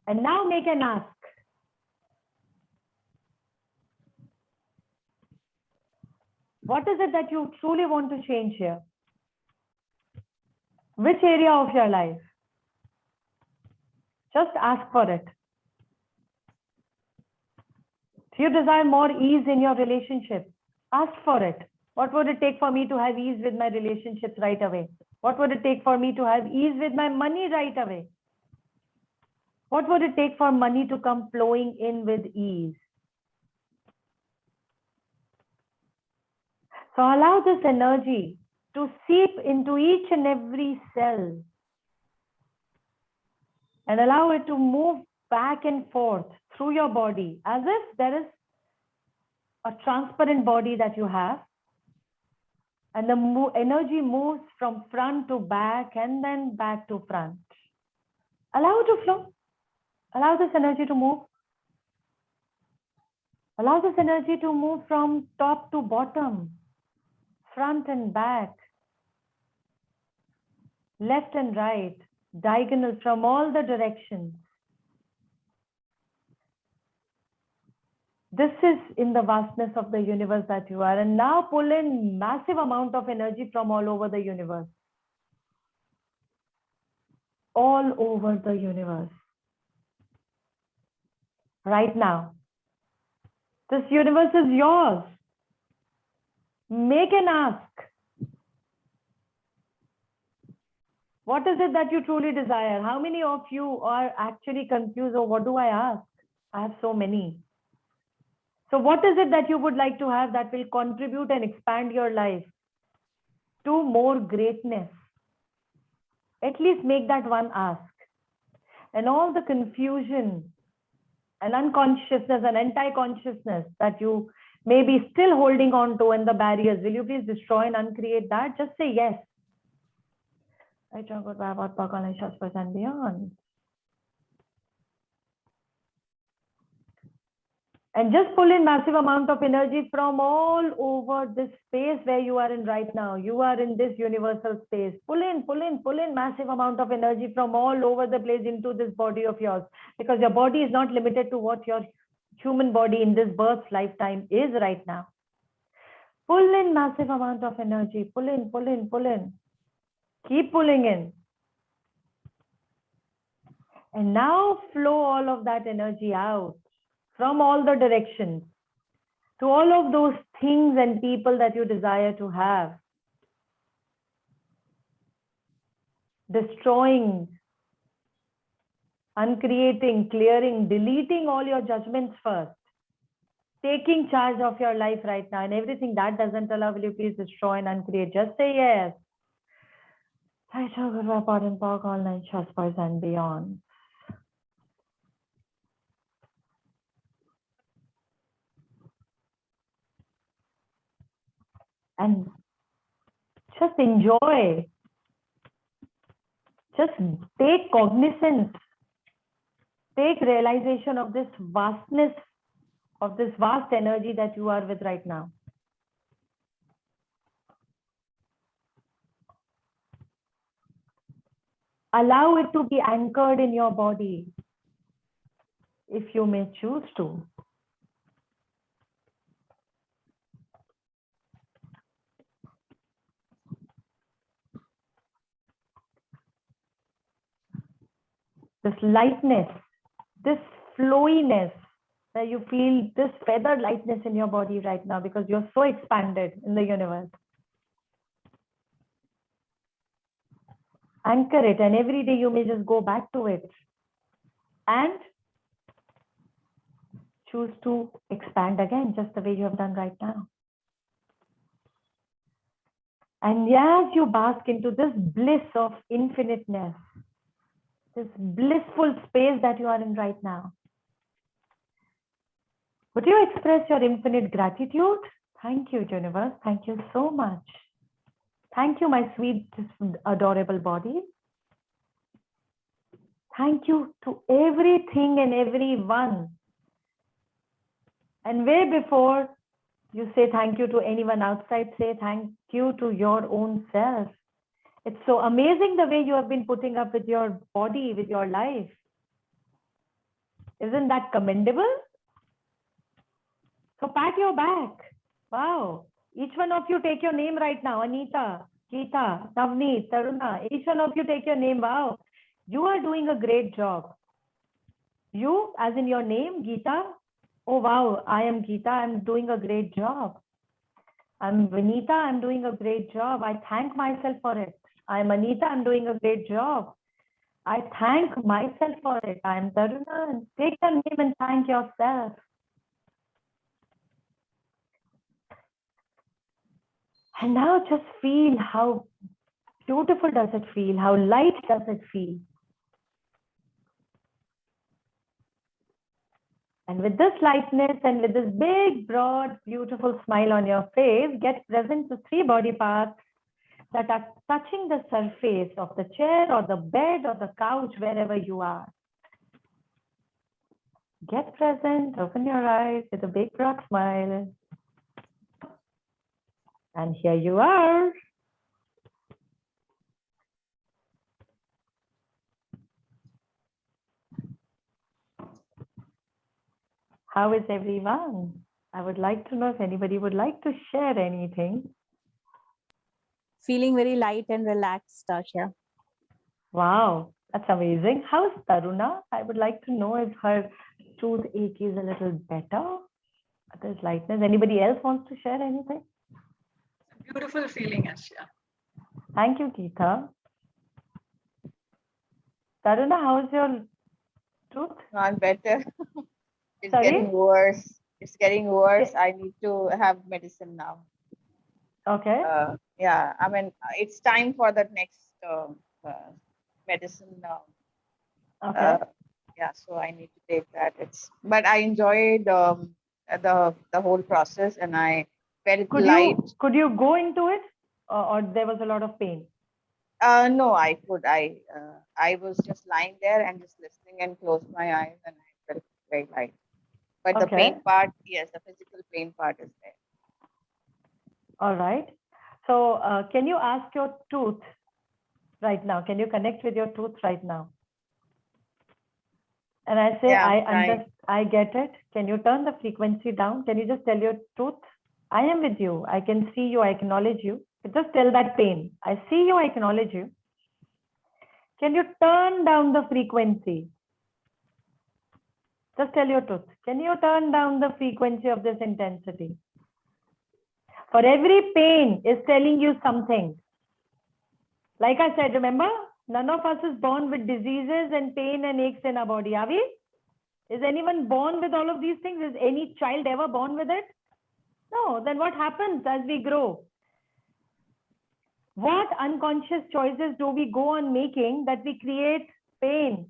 S1: And now make an ask. What is it that you truly want to change here? Which area of your life? Just ask for it. Do you desire more ease in your relationship? Ask for it. What would it take for me to have ease with my relationships right away? What would it take for me to have ease with my money right away? What would it take for money to come flowing in with ease? So allow this energy to seep into each and every cell and allow it to move back and forth through your body as if there is a transparent body that you have, and the energy moves from front to back and then back to front. Allow it to flow. Allow this energy to move. Allow this energy to move from top to bottom, front and back, left and right, diagonal from all the directions. This is in the vastness of the universe that you are. And now pull in massive amount of energy from all over the universe. All over the universe. Right now. This universe is yours. Make an ask. What is it that you truly desire? How many of you are actually confused? Or what do I ask? I have so many. So what is it that you would like to have that will contribute and expand your life to more greatness? At least make that one ask. And all the confusion and unconsciousness and anti-consciousness that you may be still holding on to and the barriers, will you please destroy and uncreate that? Just say yes. I talk about Bhagavan Shastras and beyond. And just pull in massive amount of energy from all over this space where you are in right now. You are in this universal space. Pull in massive amount of energy from all over the place into this body of yours. Because your body is not limited to what your human body in this birth lifetime is right now. Pull in massive amount of energy. Pull in. Keep pulling in. And now flow all of that energy out from all the directions to all of those things and people that you desire to have. Destroying, uncreating, clearing, deleting all your judgments first. Taking charge of your life right now, and everything that doesn't allow, will you please destroy and uncreate? Just say yes. I shall go apart and park all nine Shaspars and beyond. And just enjoy. Just take cognizance. Take realization of this vastness, of this vast energy that you are with right now. Allow it to be anchored in your body, if you may choose to. This lightness, this flowiness, that you feel this feathered lightness in your body right now because you're so expanded in the universe. Anchor it, and every day you may just go back to it and choose to expand again, just the way you have done right now. And as you bask into this bliss of infiniteness, this blissful space that you are in right now, would you express your infinite gratitude? Thank you, universe. Thank you so much. Thank you, my sweet, adorable body. Thank you to everything and everyone. And way before you say thank you to anyone outside, say thank you to your own self. It's so amazing the way you have been putting up with your body, with your life. Isn't that commendable? So pat your back. Wow. Each one of you take your name right now. Anita, Geeta, Navneet, Taruna. Each one of you take your name. Wow. You are doing a great job. You, as in your name, Geeta. Oh, wow. I am Geeta. I'm doing a great job. I'm Vinita. I'm doing a great job. I thank myself for it. I'm Anita. I'm doing a great job. I thank myself for it. I'm Taruna. Take your name and thank yourself. And now just feel how beautiful does it feel? How light does it feel? And with this lightness and with this big, broad, beautiful smile on your face, get present to 3 body parts that are touching the surface of the chair or the bed or the couch, wherever you are. Get present, open your eyes with a big, broad smile. And here you are. How is everyone? I would like to know if anybody would like to share anything.
S4: Feeling very light and relaxed, Aarshiya.
S1: Wow, that's amazing. How's Taruna? I would like to know if her toothache is a little better. There's lightness. Anybody else wants to share anything?
S5: Beautiful feeling, Aarshiya.
S1: Thank you, Geeta. Taruna, how's your tooth?
S6: Not better. It's
S1: Sorry?
S6: getting worse. It's getting worse. I need to have medicine now.
S1: Okay.
S6: Yeah, I mean, it's time for the next medicine now.
S1: Okay.
S6: Yeah, so I need to take that. But I enjoyed the whole process, and I felt light.
S1: Could you go into it, or there was a lot of pain?
S6: No, I could. I was just lying there and just listening and closed my eyes, and I felt very light. But the pain part, yes, the physical pain part is there.
S1: All right. So can you ask your tooth right now? Can you connect with your tooth right now? And I say,
S6: yeah,
S1: I get it. Can you turn the frequency down? Can you just tell your tooth, I am with you. I can see you. I acknowledge you. Just tell that pain. I see you. I acknowledge you. Can you turn down the frequency? Just tell your tooth. Can you turn down the frequency of this intensity? For every pain is telling you something. Like I said, remember, none of us is born with diseases and pain and aches in our body, are we? Is anyone born with all of these things? Is any child ever born with it? No. Then what happens as we grow? What unconscious choices do we go on making that we create pain,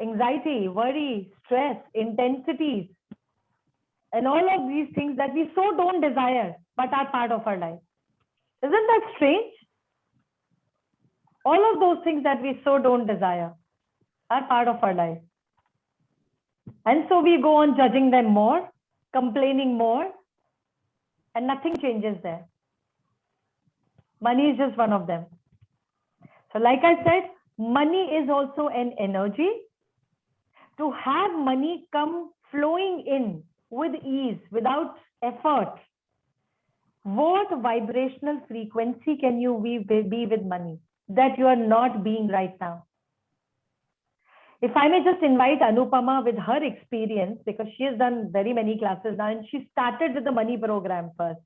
S1: anxiety, worry, stress, intensities, and all of these things that we so don't desire, but are part of our life? Isn't that strange? All of those things that we so don't desire are part of our life. And so we go on judging them more, complaining more, and nothing changes there. Money is just one of them. So like I said, money is also an energy. To have money come flowing in with ease, without effort, what vibrational frequency can you be with money that you are not being right now? If I may just invite Anupama with her experience, because she has done very many classes now, and she started with the money program first.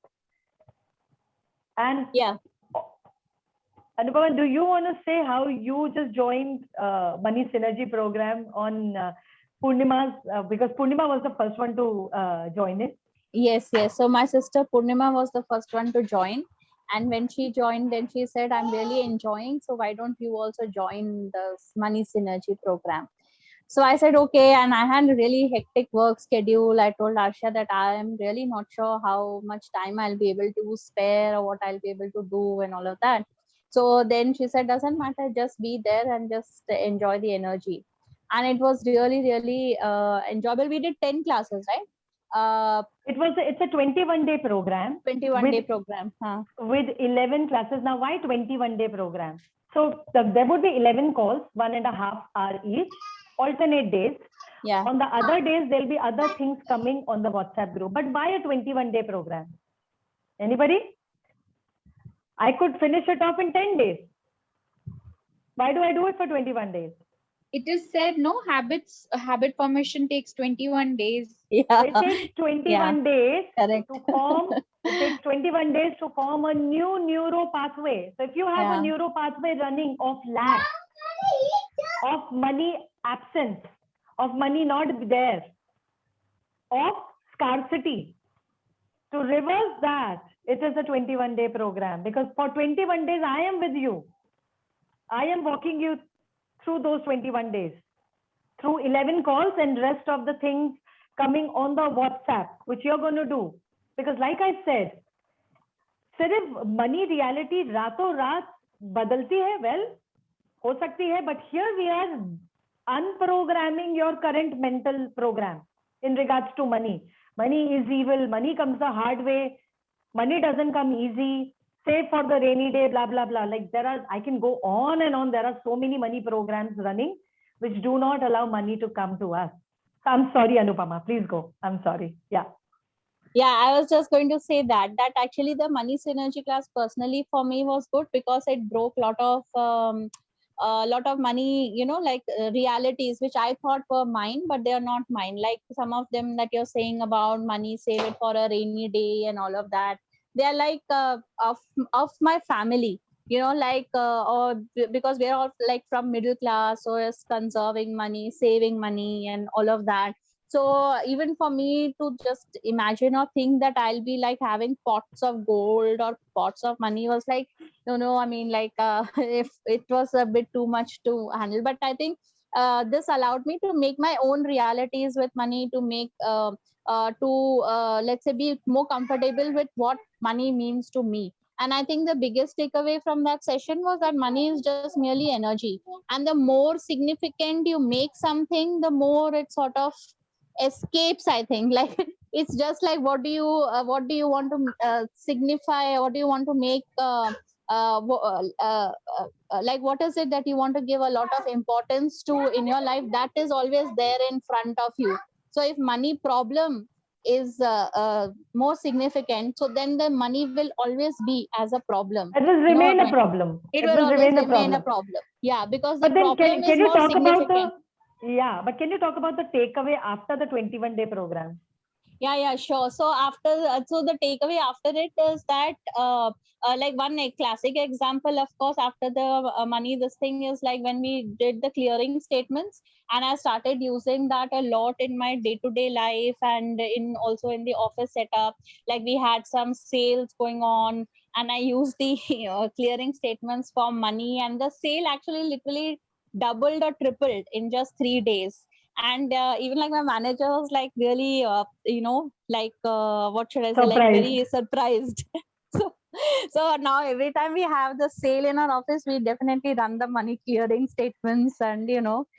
S1: And
S4: yeah,
S1: Anupama, do you want to say how you just joined Money Synergy program on Purnima's, because Purnima was the first one to join it?
S4: Yes. So my sister Purnima was the first one to join. And when she joined, then she said, I'm really enjoying. So why don't you also join the Money Synergy program? So I said, okay. And I had a really hectic work schedule. I told Aarshiya that I am really not sure how much time I'll be able to spare or what I'll be able to do and all of that. So then she said, doesn't matter, just be there and just enjoy the energy. And it was really, really enjoyable. We did 10 classes, right?
S1: It's a 21-day program.
S4: 21-day program.
S1: With 11 classes. Now, why 21-day program? So there would be 11 calls, 1.5 hours each, alternate days.
S4: Yeah.
S1: On the other days, there'll be other things coming on the WhatsApp group. But why a 21-day program? Anybody? I could finish it off in 10 days. Why do I do it for 21 days?
S3: It is said no habit formation takes 21 days.
S4: Yeah.
S1: It takes 21 days
S4: Correct.
S1: to form. It takes 21 days to form a new neuro pathway. So if you have a neuro pathway running of lack, of money absence, of money not there, of scarcity, to reverse that, it is a 21-day program. Because for 21 days, I am with you. I am walking you through those 21 days, through 11 calls and rest of the things coming on the WhatsApp, which you're going to do. Because like I said, सिर्फ money reality रातों रात बदलती है, well, हो सकती है, but here we are unprogramming your current mental program in regards to money. Money is evil, money comes the hard way, money doesn't come easy, save for the rainy day, blah, blah, blah. Like I can go on and on. There are so many money programs running which do not allow money to come to us. I'm sorry, Anupama, please go. I'm sorry. Yeah.
S4: I was just going to say that actually the Money Synergy class personally for me was good because it broke a lot of money, realities which I thought were mine, but they are not mine. Like some of them that you're saying about money, save it for a rainy day and all of that. They are like of my family, or because we're all like from middle class, or is conserving money, saving money and all of that. So even for me to just imagine or think that I'll be like having pots of gold or pots of money was like, no, I mean, like if it was a bit too much to handle. But I think this allowed me to make my own realities with money, to make let's say be more comfortable with what money means to me. And I think the biggest takeaway from that session was that money is just merely energy. And the more significant you make something, the more it sort of escapes, I think. Like it's just like what do you want to signify, what do you want to make like what is it that you want to give a lot of importance to in your life, that is always there in front of you. So if money problem is more significant, so then the money will always be as a problem.
S1: It will remain a problem.
S4: It will always remain a problem. Yeah, because the
S1: But then
S4: problem
S1: can
S4: is
S1: you
S4: more
S1: talk about
S4: significant.
S1: but can you talk about the takeaway after the 21-day program?
S4: Yeah, sure. So after, so the takeaway after it is that, like one classic example, of course, after the money, this thing is like when we did the clearing statements, and I started using that a lot in my day-to-day life and in also in the office setup. Like we had some sales going on, and I used the clearing statements for money, and the sale actually literally doubled or tripled in just 3 days. And even like my manager was like really like what should I say, like very surprised. so so now every time we have the sale in our office, we definitely run the money clearing statements, and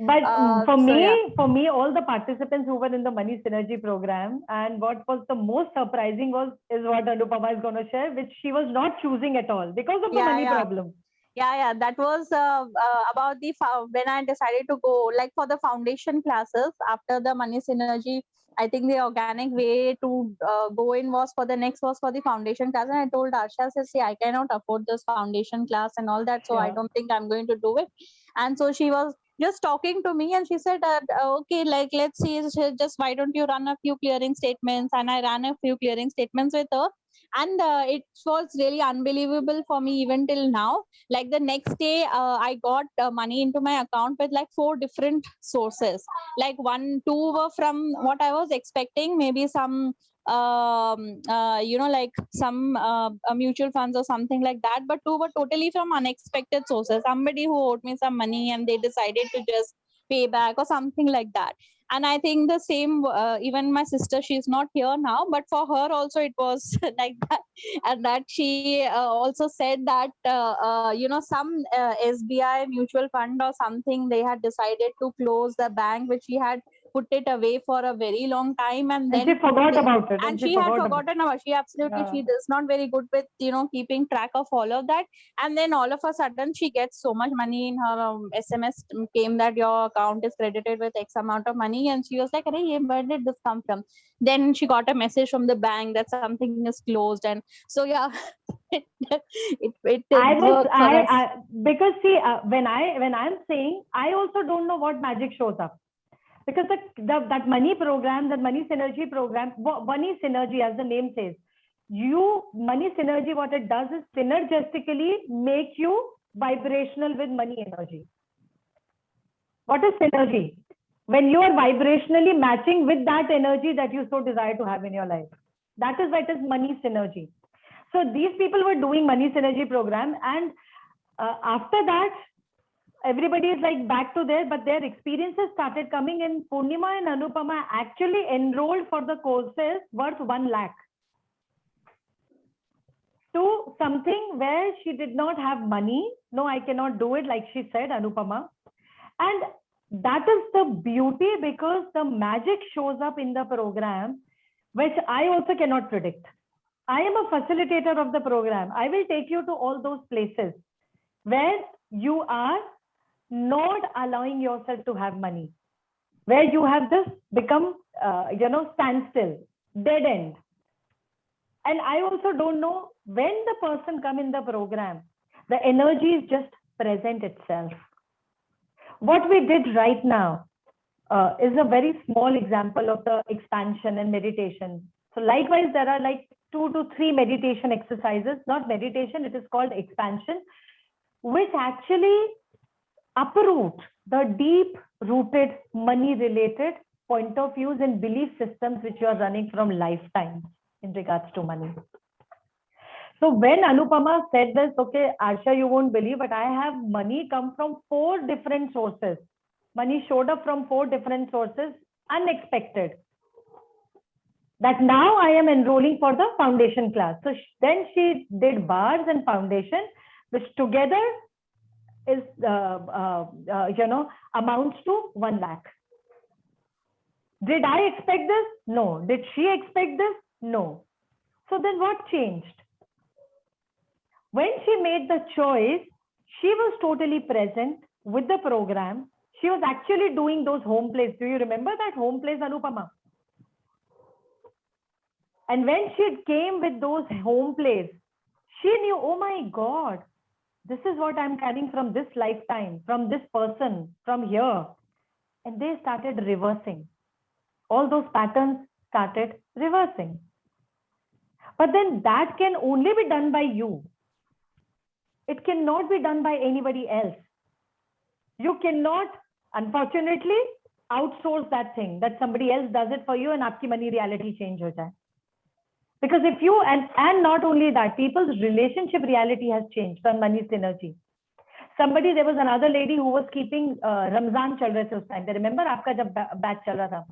S1: But for me,
S4: yeah.
S1: all the participants who were in the Money Synergy program, and what was the most surprising is what Anupama is going to share, which she was not choosing at all because of the money problem.
S4: Yeah, that was about the when I decided to go like for the foundation classes after the Money Synergy. I think the organic way to go in was for the foundation class, and I told Aarshiya, says, see, I cannot afford this foundation class and all that, so I don't think I'm going to do it. And so she was just talking to me, and she said, okay, like let's see, just why don't you run a few clearing statements? And I ran a few clearing statements with her, and it was really unbelievable for me even till now. Like the next day I got money into my account with like 4 different sources. Like 2 were from what I was expecting, maybe some like some mutual funds or something like that, but 2 were totally from unexpected sources. Somebody who owed me some money and they decided to just pay back or something like that. And I think the same, even my sister, she's not here now, but for her also it was like that. And that she also said that some SBI mutual fund or something, they had decided to close the bank which she had put it away for a very long time, and then
S1: she forgot about it.
S4: And she had forgotten about. She absolutely, she is not very good with keeping track of all of that. And then all of a sudden she gets so much money in her SMS came that your account is credited with X amount of money, and she was like, where did this come from? Then she got a message from the bank that something is closed. And so yeah, it
S1: because see, when I'm saying, I also don't know what magic shows up, because that money program, that Money Synergy program, Money Synergy, as the name says, Money Synergy, what it does is synergistically make you vibrational with money energy. What is synergy? When you are vibrationally matching with that energy that you so desire to have in your life. That is what is Money Synergy. So these people were doing Money Synergy program, and after that, everybody is like back to there, but their experiences started coming, and Purnima and Anupama actually enrolled for the courses worth 1 lakh to something where she did not have money. No, I cannot do it, like she said, Anupama. And that is the beauty, because the magic shows up in the program, which I also cannot predict. I am a facilitator of the program. I will take you to all those places where you are not allowing yourself to have money, where you have just become, standstill, dead end. And I also don't know when the person come in the program, the energy is just present itself. What we did right now is a very small example of the expansion and meditation. So likewise, there are like 2 to 3 meditation exercises, not meditation, it is called expansion, which actually uproot the deep rooted money related point of views and belief systems which you are running from lifetime in regards to money. So when Anupama said this, okay, Aarshiya, you won't believe, but I have money come from 4 different sources. Money showed up from 4 different sources, unexpected. That now I am enrolling for the foundation class. So then she did bars and foundation, which together is, amounts to 1 lakh. Did I expect this? No. Did she expect this? No. So then what changed? When she made the choice, she was totally present with the program. She was actually doing those home plays. Do you remember that home plays, Anupama? And when she came with those home plays, she knew, oh my God, this is what I'm carrying from this lifetime, from this person, from here. And they started reversing. All those patterns started reversing. But then that can only be done by you. It cannot be done by anybody else. You cannot, unfortunately, outsource that thing, that somebody else does it for you and aapki money reality change ho jaye. Because if you, and not only that, people's relationship reality has changed on money synergy. Somebody, there was another lady who was keeping Ramzan chal rahe the उस time. Remember आपका जब batch चल रहा था,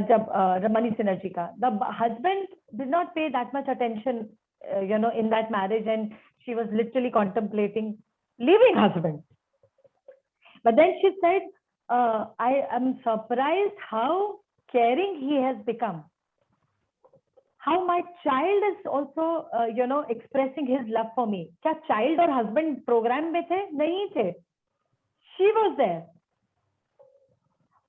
S1: जब money synergy का, the husband did not pay that much attention, in that marriage, and she was literally contemplating leaving husband. But then she said, I am surprised how caring he has become. How my child is also, expressing his love for me. क्या child और husband program में थे? नहीं थे. She was there.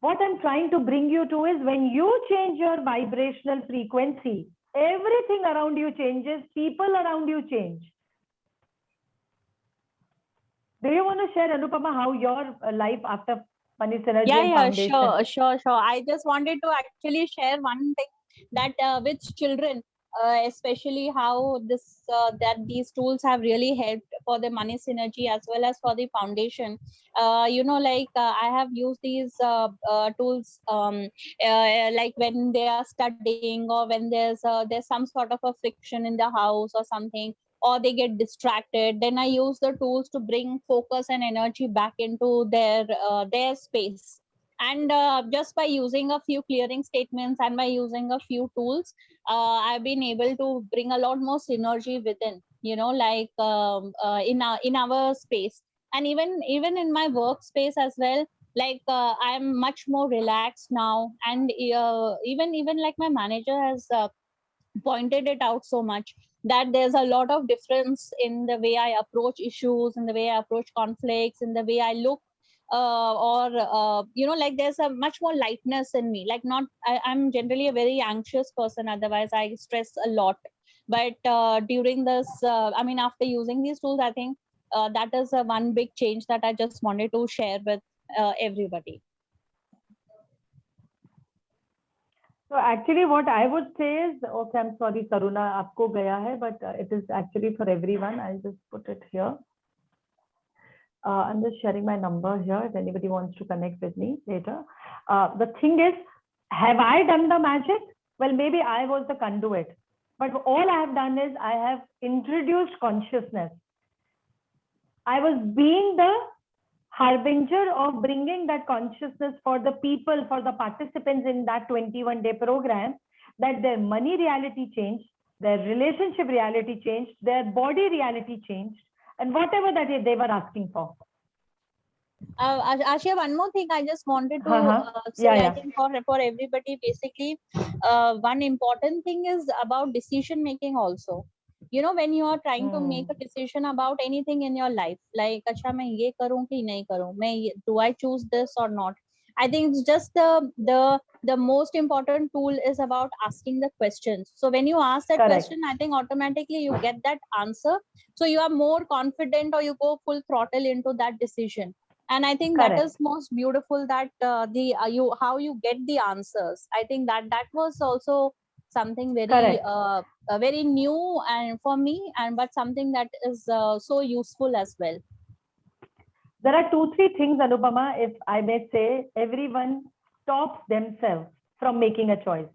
S1: What I'm trying to bring you to is when you change your vibrational frequency, everything around you changes, people around you change. Do you want to share, Anupama, how your life after Money Synergy and Foundation?
S4: Sure. I just wanted to actually share one thing that with children, especially how that these tools have really helped for the money synergy as well as for the foundation. I have used these tools like when they are studying, or when there's some sort of a friction in the house or something, or they get distracted. Then I use the tools to bring focus and energy back into their space. And just by using a few clearing statements and by using a few tools, I've been able to bring a lot more synergy within, in our space, and even in my workspace as well. I'm much more relaxed now, and even like my manager has pointed it out so much, that there's a lot of difference in the way I approach issues, in the way I approach conflicts, in the way I look, there's a much more lightness in me. I'm generally a very anxious person, otherwise I stress a lot. But during this, after using these tools, I think that is one big change that I just wanted to share with everybody.
S1: So actually what I would say is, okay, I'm sorry, Karuna, aapko gaya hai, but it is actually for everyone. I'll just put it here. I'm just sharing my number here if anybody wants to connect with me later. The thing is, have I done the magic? Well, maybe I was the conduit, but all I have done is I have introduced consciousness. I was being the harbinger of bringing that consciousness for the people, for the participants in that 21-day program, that their money reality changed, their relationship reality changed, their body reality changed, and whatever that they were asking for.
S4: Aarshiya, one more thing I just wanted to say. I think for everybody, basically, one important thing is about decision making also. When you are trying to make a decision about anything in your life, like, acha, main ye karoon ki nahi karoon, do I choose this or not? I think it's just the most important tool is about asking the questions. So when you ask that question, I think automatically you get that answer. So you are more confident, or you go full throttle into that decision. And I think that is most beautiful, that how you get the answers. I think that was also something very very new and for me, but something that is so useful as well.
S1: There are 2-3 things, Anupama, if I may say. Everyone stops themselves from making a choice.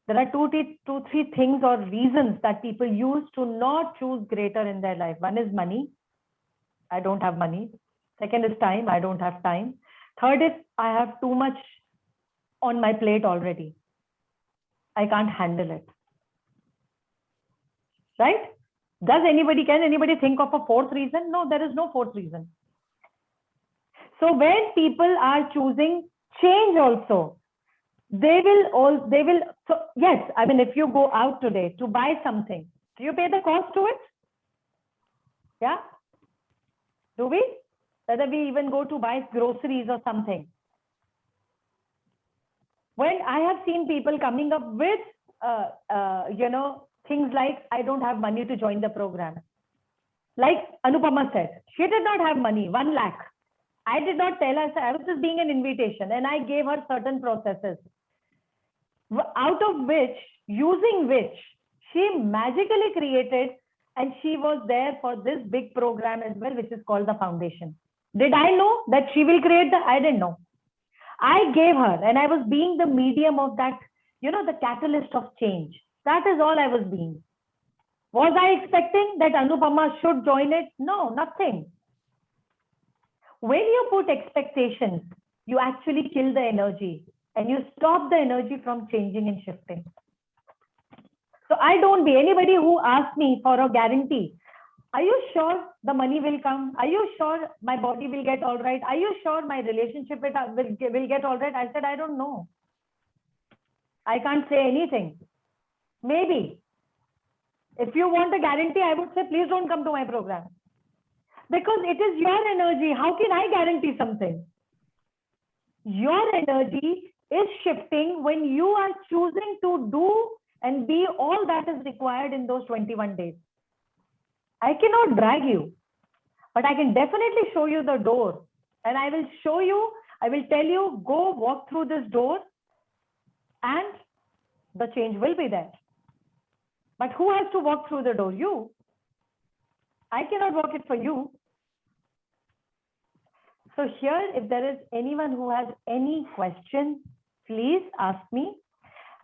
S1: There are 2-3 things or reasons that people use to not choose greater in their life. One is money. I don't have money. Second is time. I don't have time. Third is I have too much on my plate already. I can't handle it. Right? Can anybody think of a fourth reason? No, there is no fourth reason. So when people are choosing change also, they will, so yes, I mean, if you go out today to buy something, do you pay the cost to it? Yeah? Do we? Whether we even go to buy groceries or something. When I have seen people coming up with, things like, I don't have money to join the program. Like Anupama said, she did not have money, 1 lakh. I did not tell her, I was just being an invitation, and I gave her certain processes, out of which, using which, she magically created, and she was there for this big program as well, which is called the foundation. Did I know that she will create that? I didn't know. I gave her, and I was being the medium of that, the catalyst of change. That is all I was being. Was I expecting that Anupama should join it? No, nothing. When you put expectations, you actually kill the energy and you stop the energy from changing and shifting. So I don't be anybody who asks me for a guarantee. Are you sure the money will come? Are you sure my body will get all right? Are you sure my relationship will get all right? I said, I don't know. I can't say anything. Maybe. If you want a guarantee, I would say, please don't come to my program. Because it is your energy. How can I guarantee something? Your energy is shifting when you are choosing to do and be all that is required in those 21 days. I cannot drag you, but I can definitely show you the door. And I will show you, I will tell you, go walk through this door and the change will be there. But who has to walk through the door? You. I cannot walk it for you. So here, if there is anyone who has any question, please ask me.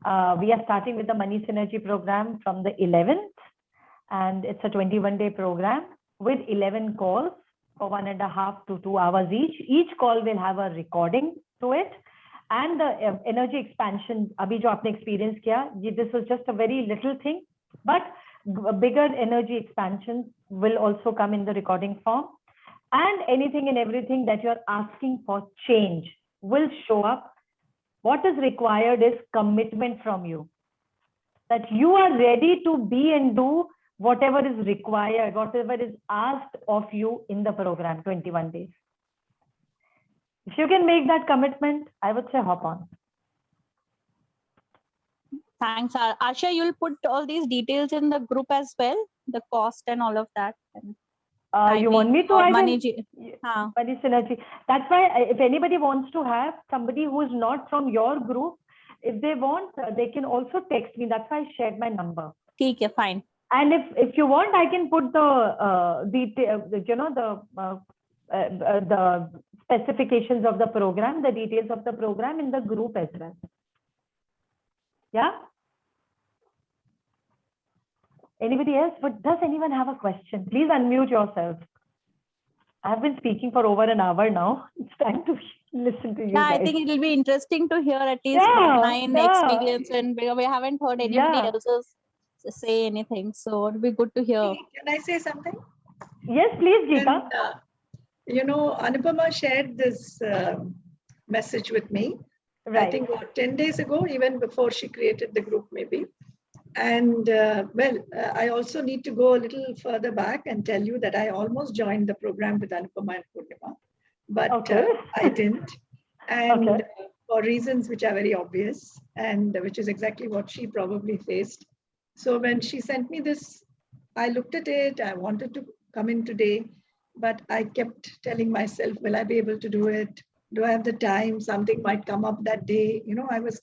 S1: We are starting with the Money Synergy program from the 11th, and it's a 21-day program with 11 calls for 1.5 to 2 hours each. Each call will have a recording to it, and the energy expansion. Abhi jo aapne experience kiya, this was just a very little thing, but bigger energy expansions will also come in the recording form. And anything and everything that you're asking for change will show up. What is required is commitment from you. That you are ready to be and do whatever is required, whatever is asked of you in the program, 21 days. If you can make that commitment, I would say hop on.
S4: Thanks, Aarshiya. You'll put all these details in the group as well, the cost and all of that.
S1: You want me to?
S4: Money
S1: Synergy. That's why if anybody wants to have somebody who is not from your group, if they want, they can also text me. That's why I shared my number.
S4: Okay, fine.
S1: And if you want, I can put the the specifications of the program, the details of the program in the group as well. Yeah. Anybody else? But does anyone have a question? Please unmute yourself. I've been speaking for over an hour now. It's time to listen to you.
S4: Yeah,
S1: guys.
S4: I think it will be interesting to hear at least my experience, and we haven't heard anybody else's say anything. So it'll be good to hear.
S5: Can I say something?
S1: Yes, please, Geeta.
S5: And, Anupama shared this message with me. Right. I think 10 days ago, even before she created the group, maybe. And I also need to go a little further back and tell you that I almost joined the program with Anupama and Purnima, but I didn't. And for reasons which are very obvious, and which is exactly what she probably faced. So when she sent me this, I looked at it, I wanted to come in today, but I kept telling myself, will I be able to do it? Do I have the time? Something might come up that day. I was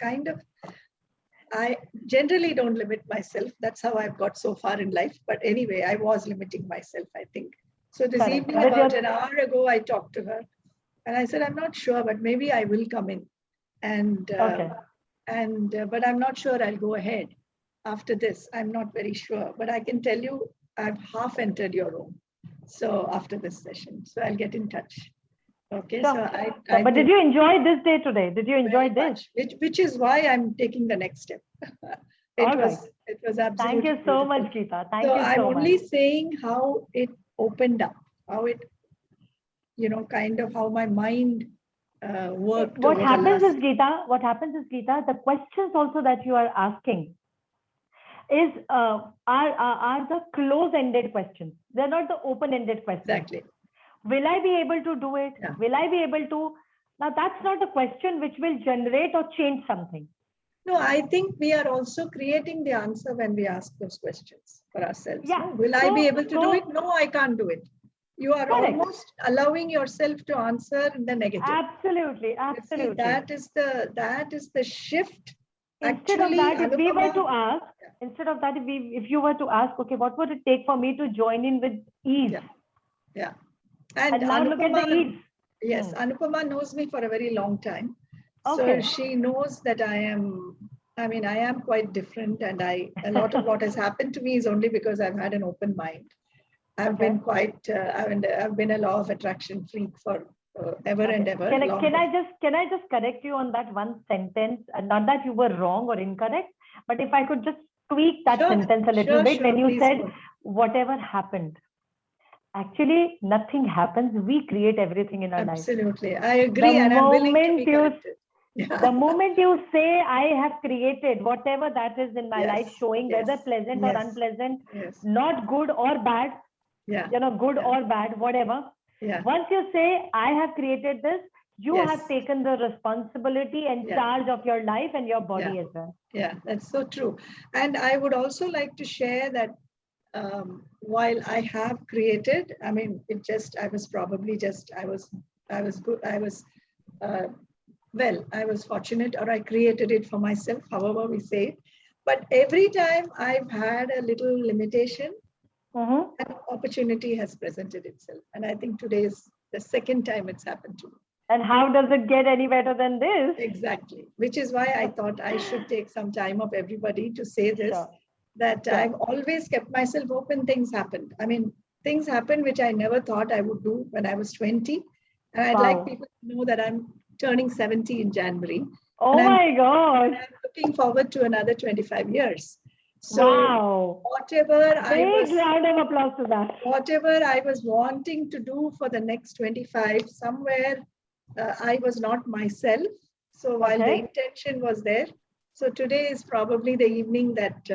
S5: I generally don't limit myself. That's how I've got so far in life. But anyway, I was limiting myself, I think. So this evening, about an hour ago, I talked to her and I said, I'm not sure, but maybe I will come in. And, but I'm not sure I'll go ahead after this. I'm not very sure, but I can tell you, I've half entered your room. So after this session, so I'll get in touch. Okay, so
S1: but did you enjoy this day today? Did you enjoy this?
S5: Which is why I'm taking the next step. It was absolutely
S1: Thank you so much, Geeta. Thank you so much.
S5: I'm only saying how it opened up, how it, kind of how my mind worked
S1: What
S5: over
S1: happens
S5: the
S1: is, Geeta, the questions also that you are asking is are the close-ended questions. They're not the open-ended questions.
S5: Exactly.
S1: Will I be able to do it?
S5: Yeah.
S1: Will I be able to? Now, that's not a question which will generate or change something.
S5: No, I think we are also creating the answer when we ask those questions for ourselves.
S1: Yeah.
S5: No? Will I be able to do it? No, I can't do it. You are
S1: Correct.
S5: almost allowing yourself to answer in the negative.
S1: Absolutely,
S5: You
S1: absolutely.
S5: see, that is the shift.
S1: Instead of that, if we were to ask, if you were to ask, okay, what would it take for me to join in with ease?
S5: Yeah.
S1: And now look at the ease.
S5: Yes, Anupama knows me for a very long time.
S1: Okay.
S5: So she knows that I am quite different, and a lot of what has happened to me is only because I've had an open mind. I've been quite, I've been a law of attraction freak for ever and ever.
S1: Can I just correct you on that one sentence? And not that you were wrong or incorrect, but if I could just tweak that sentence a little bit when you said whatever happened. Actually, nothing happens. We create everything in our life.
S5: Absolutely, I agree, and I'm willing to be corrected.
S1: The moment you say, I have created whatever that is in my life, showing whether pleasant or unpleasant, not good or bad, good or bad, whatever. Once you say, I have created this, you have taken the responsibility and charge of your life and your body as well.
S5: Yeah, that's so true. And I would also like to share that while I have created, I mean, I was fortunate, or I created it for myself, however we say it. But every time I've had a little limitation, an opportunity has presented itself. And I think today is the second time it's happened to me.
S1: And how does it get any better than this?
S5: Exactly. Which is why I thought I should take some time of everybody to say this, that I've always kept myself open. Things happened. I mean, things happened which I never thought I would do when I was 20. And I'd like people to know that I'm turning 70 in January.
S1: Oh my God.
S5: I'm looking forward to another 25 years. So whatever
S1: round of applause to that.
S5: Whatever I was wanting to do for the next 25, somewhere I was not myself. So while the intention was there, so today is probably the evening that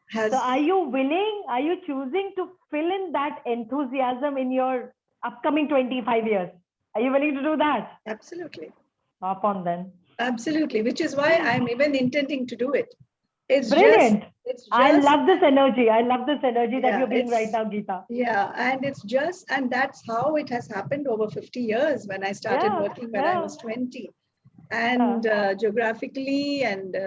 S5: has.
S1: So are you choosing to fill in that enthusiasm in your upcoming 25 years? Are you willing to do that?
S5: Absolutely.
S1: Hop on then.
S5: Absolutely, which is why I'm even intending to do it. It's
S1: brilliant. I love this energy. That you're being right now, Geeta.
S5: Yeah, and that's how it has happened over 50 years when I started working when I was 20. And geographically and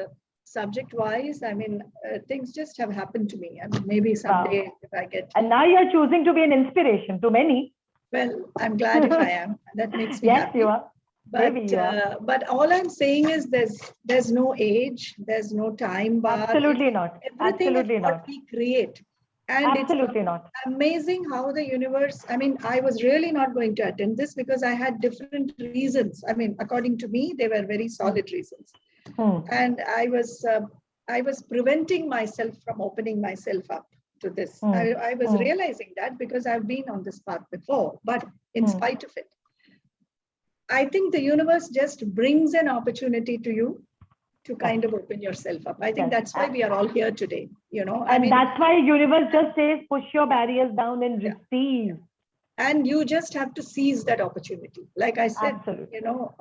S5: subject-wise, I mean, things just have happened to me. I mean, maybe someday if I get.
S1: And now you're choosing to be an inspiration to many.
S5: Well, I'm glad if I am. That makes me happy.
S1: Yes, you are.
S5: But all I'm saying is there's no age, there's no time bar.
S1: Absolutely not.
S5: Everything
S1: Absolutely
S5: is what
S1: not.
S5: we create. And
S1: absolutely not.
S5: Amazing how the universe, I mean, I was really not going to attend this because I had different reasons. I mean, according to me, they were very solid reasons. And I was preventing myself from opening myself up to this. I was realizing that because I've been on this path before, but in spite of it, I think the universe just brings an opportunity to you to kind of open yourself up. I think that's why we are all here today, you know.
S1: And that's why universe just says, push your barriers down and receive.
S5: And you just have to seize that opportunity. Like I said, you know,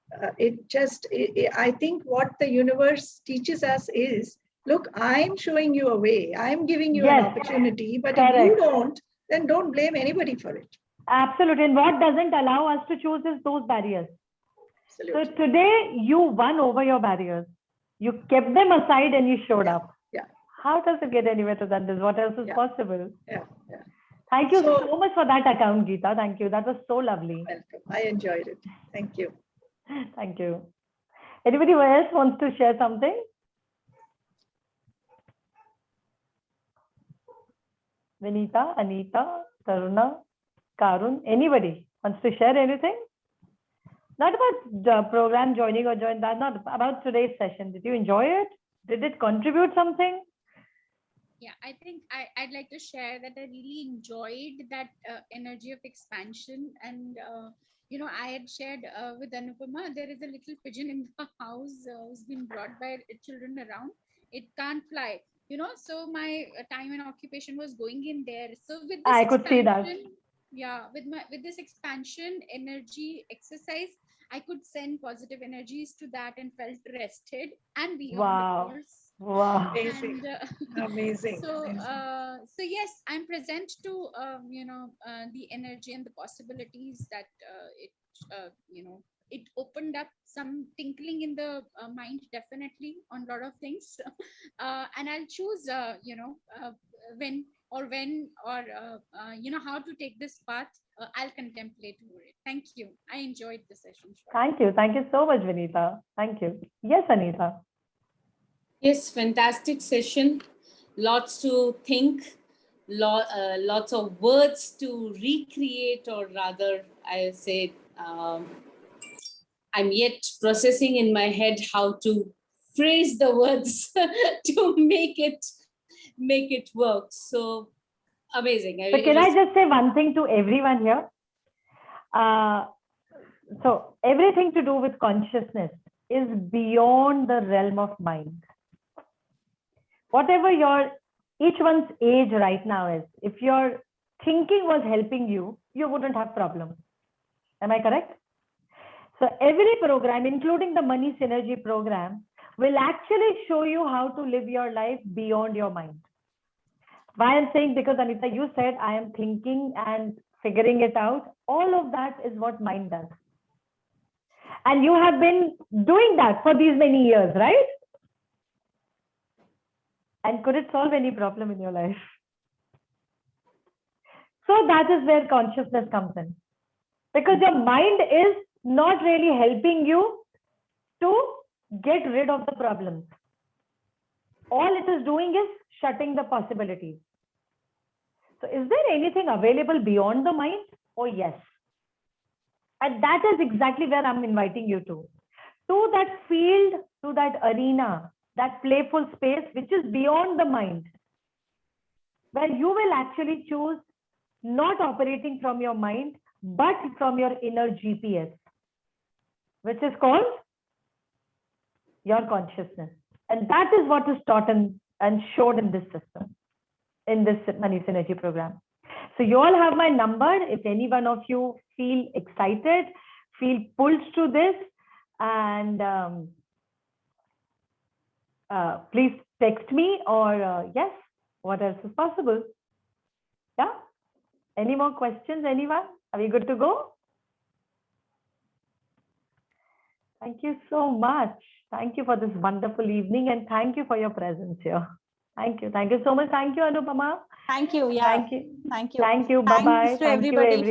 S5: I think what the universe teaches us is, look, I'm showing you a way. I'm giving you an opportunity, but if you don't, then don't blame anybody for it.
S1: Absolutely. And what doesn't allow us to choose is those barriers.
S5: Absolutely.
S1: So today you won over your barriers. You kept them aside and you showed up.
S5: Yeah.
S1: How does it get any better than this? What else is possible?
S5: Yeah.
S1: Thank you so much for that account, Geeta. Thank you. That was so lovely.
S5: Welcome. I enjoyed it. Thank you.
S1: Thank you. Anybody else wants to share something? Vinita, Anita, Taruna, Karun, anybody wants to share anything? Not about the program joining or join that, not about today's session. Did you enjoy it? Did it contribute something?
S3: Yeah, I think I'd like to share that I really enjoyed that energy of expansion. And I had shared with Anupama, there is a little pigeon in the house who's been brought by children around. It can't fly, so my time and occupation was going in there. So with this
S1: I could see that.
S3: expansion, yeah, with this expansion energy exercise, I could send positive energies to that and felt rested and beyond, of
S1: Wow.
S3: course.
S1: Wow.
S5: Amazing.
S3: And
S5: Amazing.
S3: so
S5: Amazing.
S3: so yes, I'm present to the energy and the possibilities that it opened up some tinkling in the mind, definitely, on a lot of things. And I'll choose when how to take this path. I'll contemplate over it. Thank you. I enjoyed the session.
S1: Thank you so much, Vinita. Thank you. Yes, Anita.
S7: Yes, fantastic session. Lots to think, lots of words to recreate, or rather, I say, I'm yet processing in my head how to phrase the words to make it work. So amazing.
S1: So can I just say one thing to everyone here? So everything to do with consciousness is beyond the realm of mind. Whatever each one's age right now is, if your thinking was helping you, you wouldn't have problems. Am I correct? So every program, including the Money Synergy program, will actually show you how to live your life beyond your mind. Why I'm saying, because Anita, you said I am thinking and figuring it out. All of that is what mind does. And you have been doing that for these many years, right? And could it solve any problem in your life? So that is where consciousness comes in. Because your mind is not really helping you to get rid of the problems. All it is doing is shutting the possibilities. So is there anything available beyond the mind? Oh, yes. And that is exactly where I'm inviting you to that field, to that arena, that playful space, which is beyond the mind, where you will actually choose not operating from your mind, but from your inner GPS, which is called your consciousness. And that is what is taught and showed in this system, in this Money Synergy program. So you all have my number. If any one of you feel excited, feel pulled to this, and please text me, or yes, what else is possible? Yeah. Any more questions, anyone? Are we good to go? Thank you so much. Thank you for this wonderful evening, and thank you for your presence here. Thank you. Thank you so much. Thank you, Anupama.
S4: Thank you. Yeah.
S1: Thank you.
S4: Thank you.
S1: Thank you. Bye-bye.
S4: Thanks to
S1: Thank you,
S4: everybody.